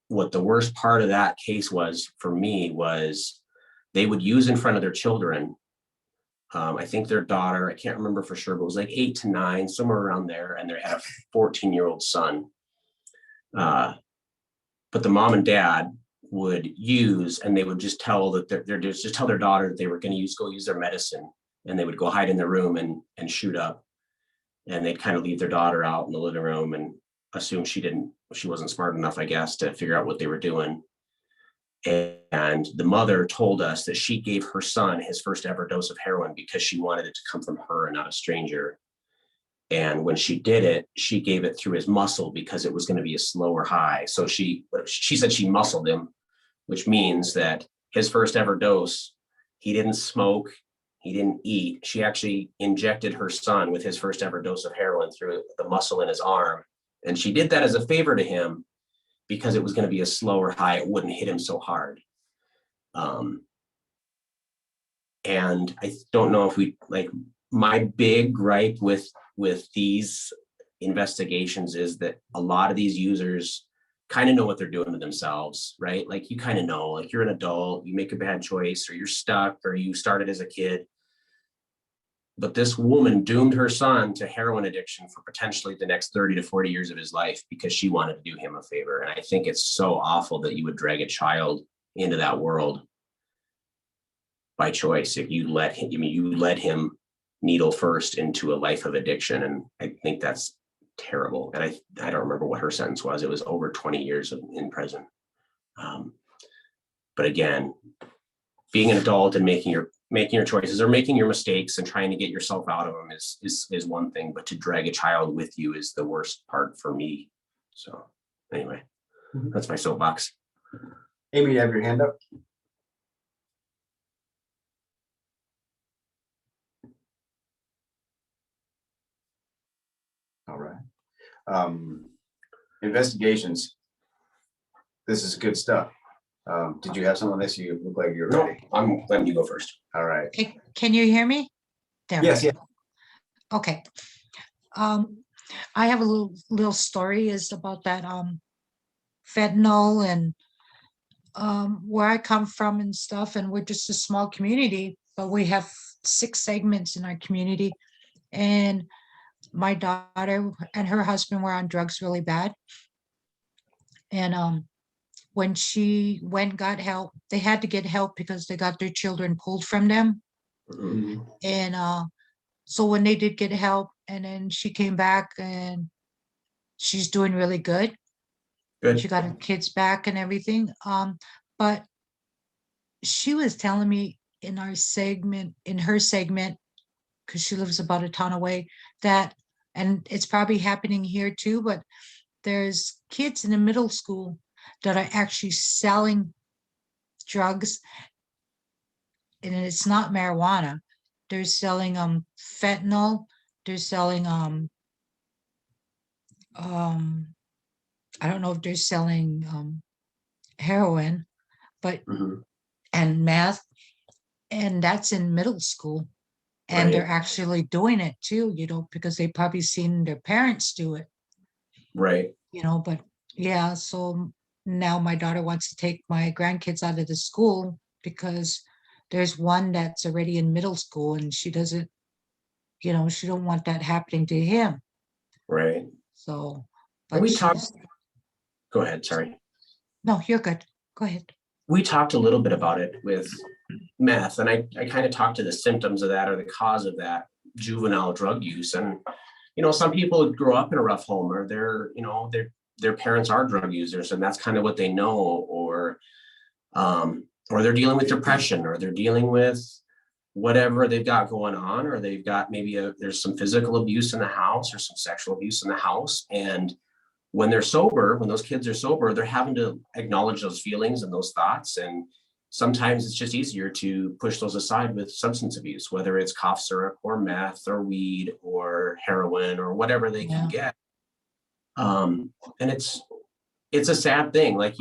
what the worst part of that case was for me was they would use in front of their children. I think their daughter, I can't remember for sure, but it was 8 to 9, somewhere around there. And they had a 14-year-old son. But the mom and dad would use, and they would just tell their daughter that they were going to go use their medicine, and they would go hide in their room and shoot up. And they'd kind of leave their daughter out in the living room and assume she wasn't smart enough, I guess, to figure out what they were doing. And the mother told us that she gave her son his first ever dose of heroin because she wanted it to come from her and not a stranger. And when she did it, she gave it through his muscle because it was going to be a slower high. So she said she muscled him, which means that his first ever dose, he didn't smoke, he didn't eat. She actually injected her son with his first ever dose of heroin through the muscle in his arm. And she did that as a favor to him because it was going to be a slower high. It wouldn't hit him so hard. And I don't know if my big gripe with these investigations is that a lot of these users kind of know what they're doing to themselves, right? You kind of know, you're an adult, you make a bad choice, or you're stuck, or you started as a kid. But this woman doomed her son to heroin addiction for potentially the next 30 to 40 years of his life because she wanted to do him a favor. And I think it's so awful that you would drag a child into that world by choice. If you let him needle first into a life of addiction. And I think that's terrible. And I don't remember what her sentence was. It was over 20 years in prison. But again, being an adult and making your choices or making your mistakes and trying to get yourself out of them is one thing, but to drag a child with you is the worst part for me. So anyway, that's my soapbox. Amy, you have your hand up? All right. Investigations. This is good stuff. Did you have some on this? You look like you're No, ready. I'm letting you go first. All right. Okay, can you hear me? There. Yes, yeah. Okay. I have a little story is about that fentanyl and where I come from and stuff, and we're just a small community, but we have 6 segments in our community, and my daughter and her husband were on drugs really bad, and when she got help, they had to get help because they got their children pulled from them. Mhm. And so when they did get help, and then she came back and she's doing really good. Good. She got her kids back and everything. But she was telling me in her segment, because she lives about a town away, that, and it's probably happening here too, but there's kids in the middle school that are actually selling drugs, and it's not marijuana. They're selling fentanyl. They're selling I don't know if they're selling heroin, but Mhm. and meth, and that's in middle school. And Right. they're actually doing it too, because they probably seen their parents do it, Right. but yeah, so now my daughter wants to take my grandkids out of the school because there's one that's already in middle school and she doesn't, she don't want that happening to him. Right. So, And but we talked. Go ahead. Sorry. No, you're good. Go ahead. We talked a little bit about it with meth, and I kind of talked to the symptoms of that or the cause of that juvenile drug use. And, some people grow up in a rough home, or their parents are drug users, and that's kind of what they know, or they're dealing with depression, or they're dealing with whatever they've got going on, or they've got there's some physical abuse in the house or some sexual abuse in the house. And when they're sober, when those kids are sober, they're having to acknowledge those feelings and those thoughts. And sometimes it's just easier to push those aside with substance abuse, whether it's cough syrup or meth or weed or heroin or whatever they can get. And it's a sad thing. I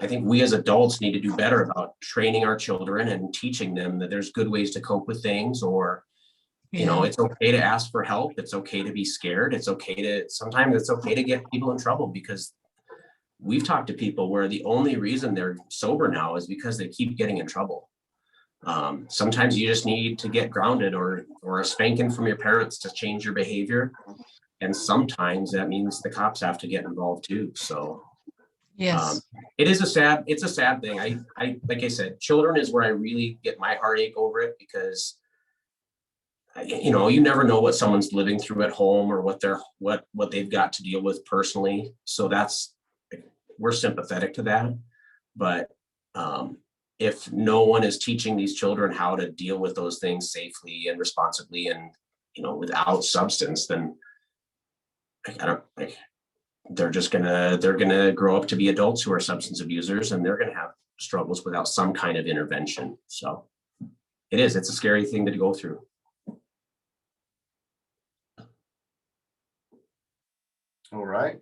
think we as adults need to do better about training our children and teaching them that there's good ways to cope with things, or it's okay to ask for help. It's okay to be scared. Sometimes it's okay to get people in trouble, because we've talked to people where the only reason they're sober now is because they keep getting in trouble. Sometimes you just need to get grounded, or a spanking from your parents to change your behavior. And sometimes that means the cops have to get involved too. So Yes. it's a sad thing. I like I said, children is where I really get my heartache over it, because you never know what someone's living through at home, or what they've got to deal with personally. So we're sympathetic to that. But if no one is teaching these children how to deal with those things safely and responsibly, and without substance, then they're gonna grow up to be adults who are substance abusers, and they're gonna have struggles without some kind of intervention. So it's a scary thing to go through. All right.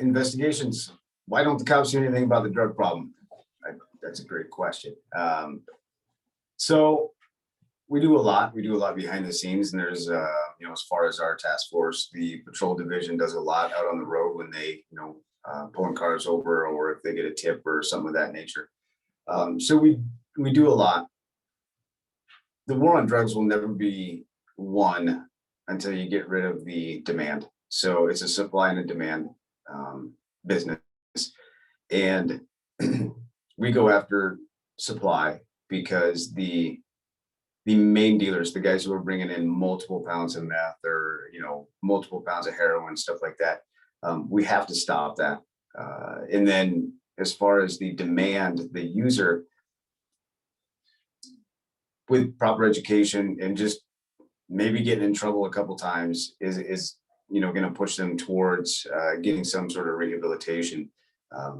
Investigations. Why don't the cops do anything about the drug problem? That's a great question. So we do a lot. We do a lot behind the scenes, and there's, as far as our task force, the patrol division does a lot out on the road when they, pulling cars over, or if they get a tip or something of that nature. So we do a lot. The war on drugs will never be won until you get rid of the demand. So it's a supply and a demand business, and we go after supply because the the main dealers, the guys who are bringing in multiple pounds of meth or, multiple pounds of heroin, stuff like that. We have to stop that. And then as far as the demand, the user, with proper education and just maybe getting in trouble a couple times is going to push them towards getting some sort of rehabilitation.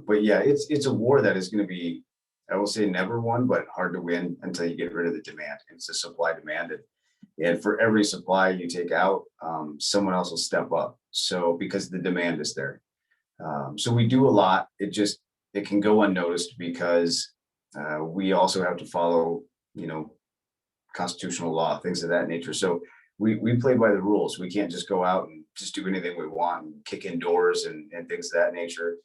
But yeah, it's a war that is going to be, I will say never won, but hard to win until you get rid of the demand. It's a supply demand. And for every supply you take out, someone else will step up. So because the demand is there. So we do a lot. It can go unnoticed because we also have to follow, constitutional law, things of that nature. So we play by the rules. We can't just go out and just do anything we want and kick in doors and things of that nature,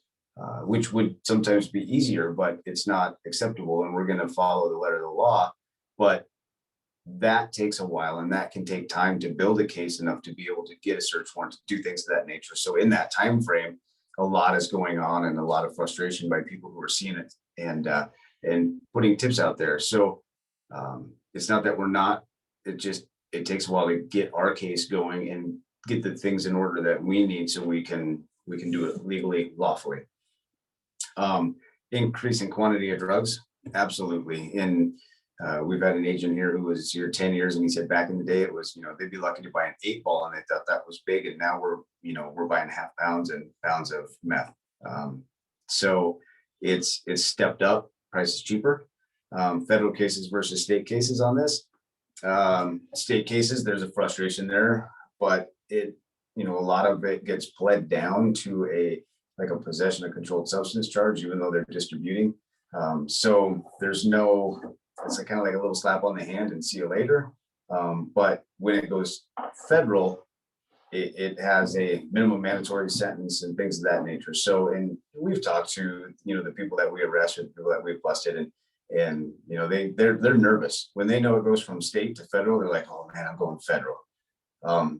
which would sometimes be easier, but it's not acceptable. And we're going to follow the letter of the law. But that takes a while, and that can take time to build a case enough to be able to get a search warrant to do things of that nature. So in that time frame, a lot is going on and a lot of frustration by people who are seeing it and putting tips out there. So it's not that we're not, it takes a while to get our case going and get the things in order that we need so we can do it legally, lawfully. Increasing quantity of drugs, absolutely. And we've had an agent here who was here 10 years, and he said back in the day it was, they'd be lucky to buy an 8-ball and they thought that was big, and now we're buying half pounds and pounds of meth. So it's stepped up. Price is cheaper. Federal cases versus state cases on this. State cases, there's a frustration there, but a lot of it gets pled down to a possession of controlled substance charge, even though they're distributing. So there's it's kind of like a little slap on the hand and see you later. But when it goes federal, it has a minimum mandatory sentence and things of that nature. So, and we've talked to, the people that we arrested, people that we've busted, and they're nervous when they know it goes from state to federal. They're like, oh man, I'm going federal.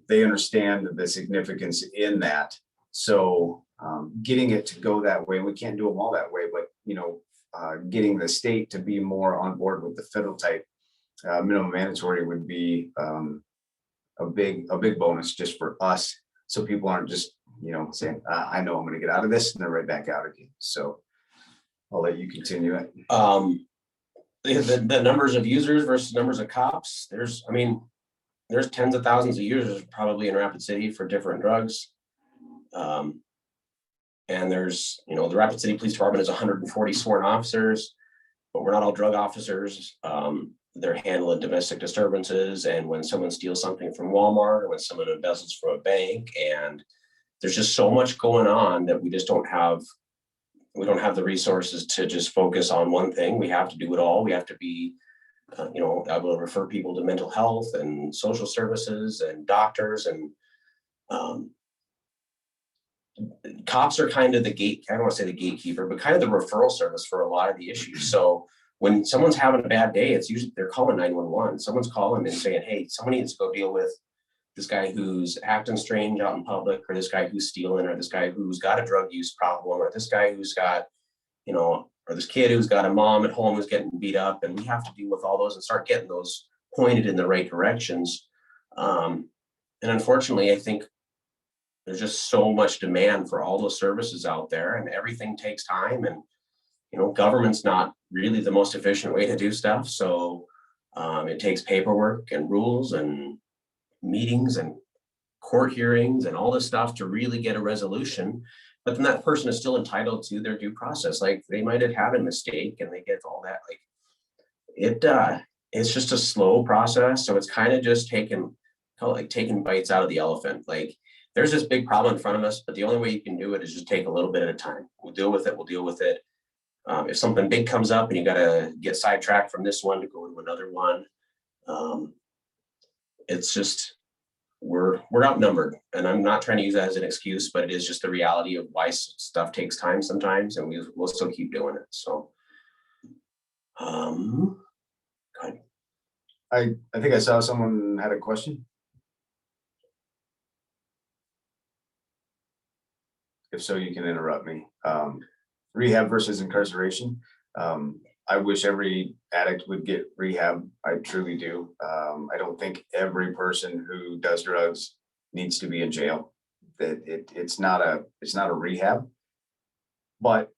They understand the significance in that. So getting it to go that way, we can't do them all that way, but getting the state to be more on board with the federal type minimum mandatory would be a big bonus just for us. So people aren't just, saying, I know I'm going to get out of this, and they're right back out again. So I'll let you continue it. The numbers of users versus numbers of cops, there's tens of thousands of users probably in Rapid City for different drugs. And there's, the Rapid City Police Department is 140 sworn officers, but we're not all drug officers. They're handling domestic disturbances, and when someone steals something from Walmart or when someone embezzles from a bank, and there's just so much going on that we don't have the resources to just focus on one thing. We have to do it all. We have to be, I will refer people to mental health and social services and doctors, and cops are kind of I don't want to say the gatekeeper, but kind of the referral service for a lot of the issues. So when someone's having a bad day, it's usually they're calling 911. Someone's calling and saying, hey, someone needs to go deal with this guy who's acting strange out in public, or this guy who's stealing, or this guy who's got a drug use problem, or this guy who's got, or this kid who's got a mom at home who's getting beat up. And we have to deal with all those and start getting those pointed in the right directions. And unfortunately, I think there's just so much demand for all those services out there, and everything takes time, and government's not really the most efficient way to do stuff. So it takes paperwork and rules and meetings and court hearings and all this stuff to really get a resolution. But then that person is still entitled to their due process. Like, they might have had a mistake and they get all that. It's just a slow process. So it's kind of just taking bites out of the elephant. Like, there's this big problem in front of us, but the only way you can do it is just take a little bit at a time. We'll deal with it. If something big comes up and you got to get sidetracked from this one to go to another one, it's just, we're outnumbered. And I'm not trying to use that as an excuse, but it is just the reality of why stuff takes time sometimes, and we'll still keep doing it. So, go ahead. I think I saw someone had a question. If so, you can interrupt me. Rehab versus incarceration. I wish every addict would get rehab. I truly do. I don't think every person who does drugs needs to be in jail. That it's not a rehab. But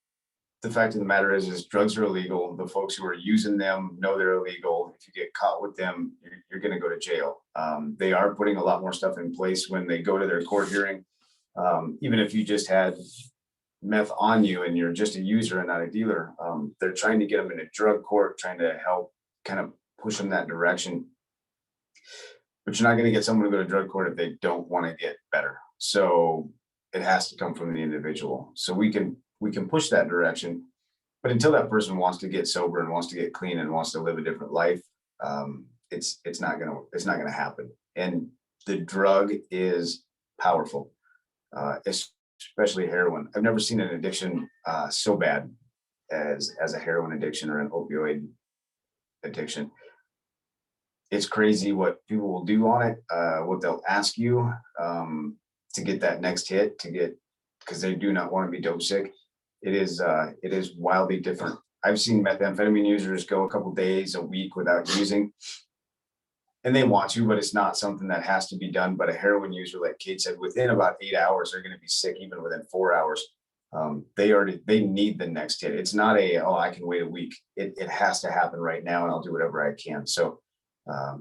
the fact of the matter is drugs are illegal. The folks who are using them know they're illegal. If you get caught with them, you're going to go to jail. They are putting a lot more stuff in place when they go to their court hearing. Even if you just had meth on you and you're just a user and not a dealer, they're trying to get them in a drug court, trying to help kind of push them that direction. But you're not going to get someone to go to drug court if they don't want to get better. So it has to come from the individual. So we can push that direction, but until that person wants to get sober and wants to get clean and wants to live a different life, it's not gonna happen. And the drug is powerful, especially heroin. I've never seen an addiction so bad as a heroin addiction or an opioid addiction. It's crazy what people will do on it, what they'll ask you to get that next hit, because they do not want to be dope sick. It is wildly different. I've seen methamphetamine users go a couple days, a week without using, and they want to, but it's not something that has to be done. But a heroin user, like Kate said, within about 8 hours, they're going to be sick. Even within 4 hours, they need the next hit. It's not I can wait a week. It has to happen right now, and I'll do whatever I can. So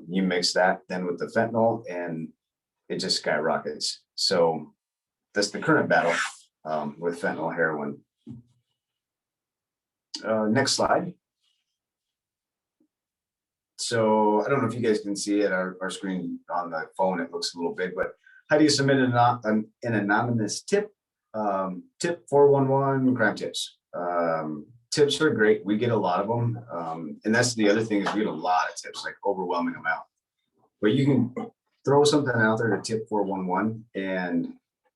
you mix that then with the fentanyl, and it just skyrockets. So that's the current battle with fentanyl, heroin. Next slide. So I don't know if you guys can see it, our screen on the phone, it looks a little big, but how do you submit an anonymous tip? Tip 411 crime tips. Tips are great. We get a lot of them. And that's the other thing, is we get a lot of tips, like overwhelming amount. But you can throw something out there to tip 411, and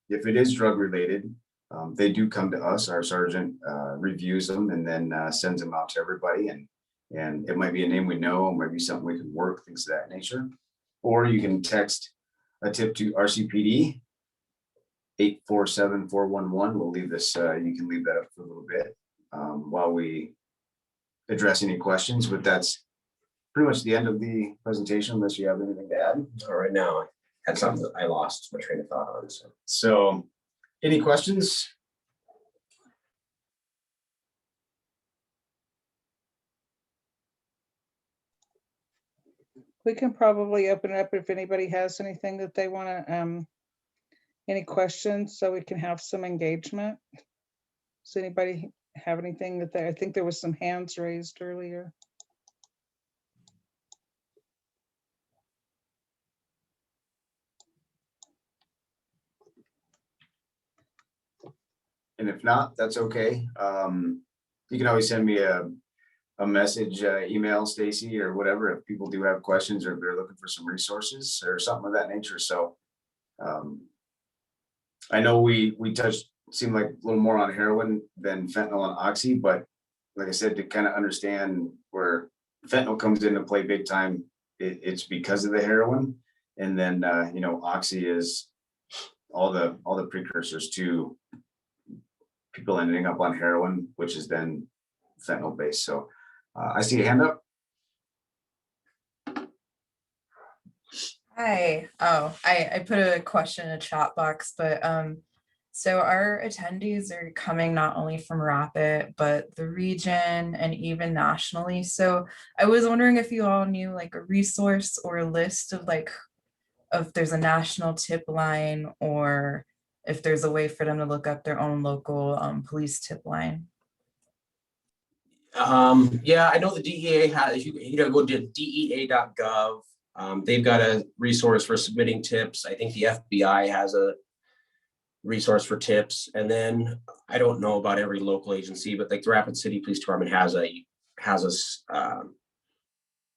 if it is drug related, they do come to us. Our sergeant reviews them and then sends them out to everybody. And it might be a name we know, it might be something we can work, things of that nature. Or you can text a tip to RCPD 847-411. We'll leave this, you can leave that up for a little bit while we address any questions, but that's pretty much the end of the presentation, unless you have anything to add. All right, now I had something that I lost my train of thought on. So any questions? We can probably open it up if anybody has anything that they want to, any questions, so we can have some engagement. Does anybody have anything that I think there was some hands raised earlier. And if not, that's okay. You can always send me a message, email Stacy or whatever, if people do have questions or if they're looking for some resources or something of that nature. So I know we seemed like a little more on heroin than fentanyl and oxy, but like I said, to kind of understand where fentanyl comes into play big time, it's because of the heroin. And then oxy is all the precursors to people ending up on heroin, which is then fentanyl based. So I see a hand up. Hi. Oh, I put a question in a chat box, but so our attendees are coming not only from Rapid, but the region and even nationally. So I was wondering if you all knew like a resource or a list of if there's a national tip line, or if there's a way for them to look up their own local police tip line. Yeah, I know the DEA has, you go to dea.gov. They've got a resource for submitting tips. I think the FBI has a resource for tips. And then I don't know about every local agency, but like the Rapid City Police Department has a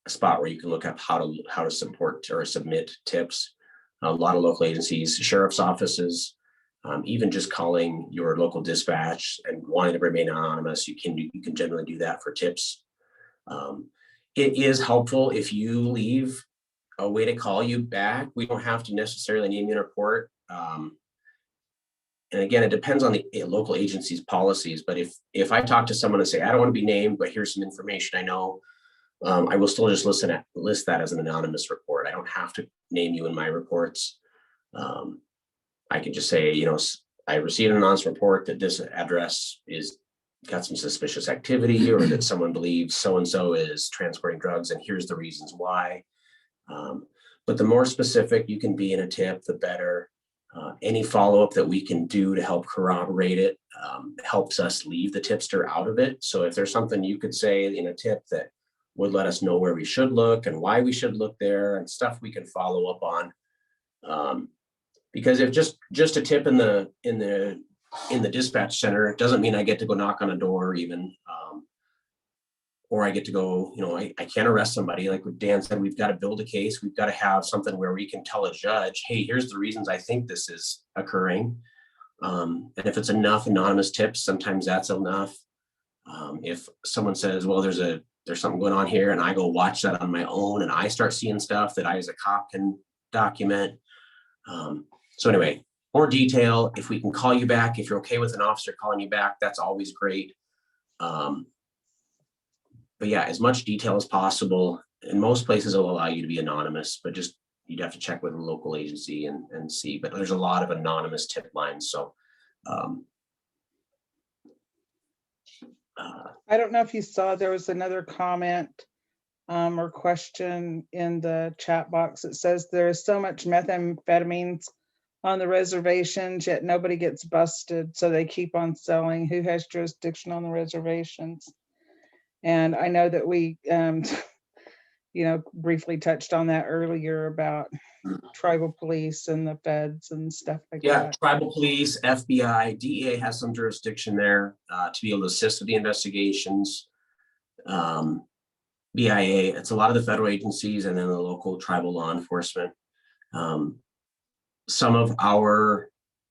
spot where you can look up how to support or submit tips. A lot of local agencies, sheriff's offices, even just calling your local dispatch and wanting to remain anonymous, you can generally do that for tips. It is helpful if you leave a way to call you back. We don't have to necessarily name you in a report. and again, it depends on the local agency's policies, but if I talk to someone and say, I don't want to be named, but here's some information I know, I will still just list that as an anonymous report. I don't have to name you in my reports. I can just say, I received an anonymous report that this address is got some suspicious activity, or that someone believes so-and-so is transporting drugs, and here's the reasons why. But the more specific you can be in a tip, the better. Any follow-up that we can do to help corroborate it helps us leave the tipster out of it. So if there's something you could say in a tip that would let us know where we should look and why we should look there, and stuff we can follow up on. Because if just a tip in the dispatch center, it doesn't mean I get to go knock on a door even, or I get to go, I can't arrest somebody. Like what Dan said, we've got to build a case. We've got to have something where we can tell a judge, hey, here's the reasons I think this is occurring. And if it's enough anonymous tips, sometimes that's enough. If someone says, well, there's something going on here, and I go watch that on my own, and I start seeing stuff that I as a cop can document. So anyway, more detail. If we can call you back, if you're okay with an officer calling you back, that's always great. But yeah, as much detail as possible. And most places will allow you to be anonymous, but just you'd have to check with a local agency and see. But there's a lot of anonymous tip lines. So I don't know if you saw, there was another comment or question in the chat box. It says there is so much methamphetamines on the reservations, yet nobody gets busted, so they keep on selling. Who has jurisdiction on the reservations? And I know that we, briefly touched on that earlier about tribal police and the feds and stuff like that. Yeah, tribal police, FBI, DEA has some jurisdiction there to be able to assist with the investigations. BIA, it's a lot of the federal agencies, and then the local tribal law enforcement.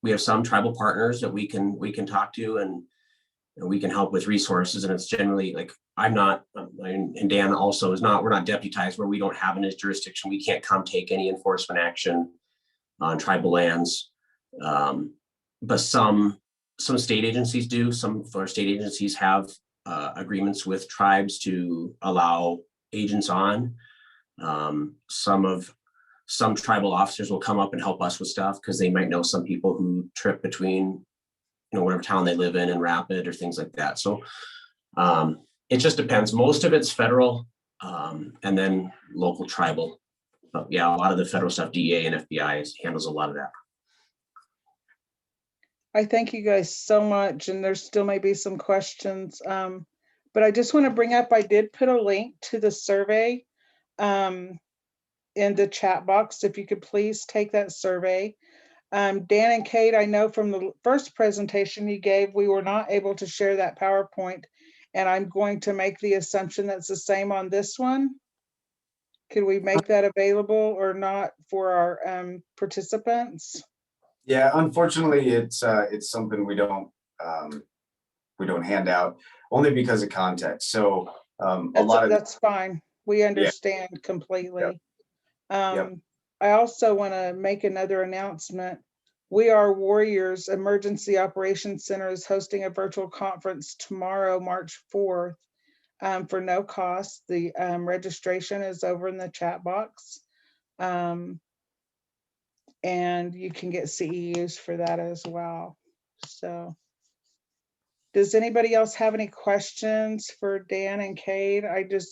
We have some tribal partners that we can talk to, and we can help with resources. And it's generally like, and Dan also is not, we're not deputized where we don't have in his jurisdiction. We can't come take any enforcement action on tribal lands. But some state agencies do. Some of our state agencies have agreements with tribes to allow agents on. Some tribal officers will come up and help us with stuff because they might know some people who trip between, whatever town they live in and Rapid or things like that. So it just depends. Most of it's federal and then local tribal. But yeah, a lot of the federal stuff, DEA and FBI handles a lot of that. I thank you guys so much. And there still may be some questions. But I just want to bring up, I did put a link to the survey in the chat box. If you could please take that survey. Dan and Kate, I know from the first presentation you gave, we were not able to share that PowerPoint, and I'm going to make the assumption that's the same on this one. Could we make that available or not for our participants? Yeah, unfortunately, it's something we don't hand out, only because of context. So that's fine. We understand completely. Yep. I also want to make another announcement. We Are Warriors Emergency Operations Center is hosting a virtual conference tomorrow, March 4th, for no cost. The registration is over in the chat box. And you can get CEUs for that as well. So does anybody else have any questions for Dan and Kate?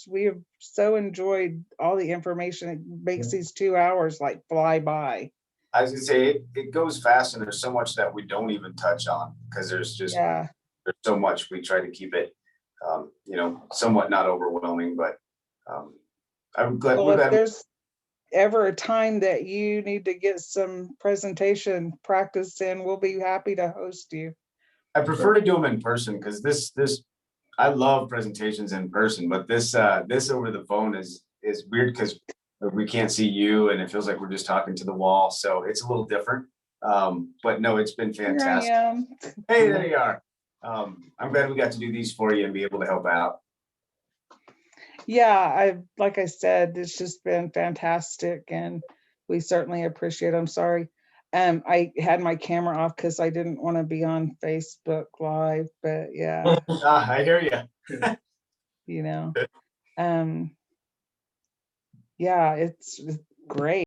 We have so enjoyed all the information. It makes these 2 hours like fly by. I was gonna say it goes fast, and there's so much that we don't even touch on because there's so much. We try to keep it, somewhat not overwhelming, but I'm glad. Well, if there's ever a time that you need to get some presentation practice in, we'll be happy to host you. I prefer to do them in person because this I love presentations in person, but this over the phone is weird because we can't see you and it feels like we're just talking to the wall. So it's a little different. But no, it's been fantastic. Here I am. Hey, there you are. I'm glad we got to do these for you and be able to help out. Yeah, like I said, it's just been fantastic, and we certainly appreciate it. I'm sorry. I had my camera off because I didn't want to be on Facebook Live, but yeah, I hear you. you know, yeah, it's great.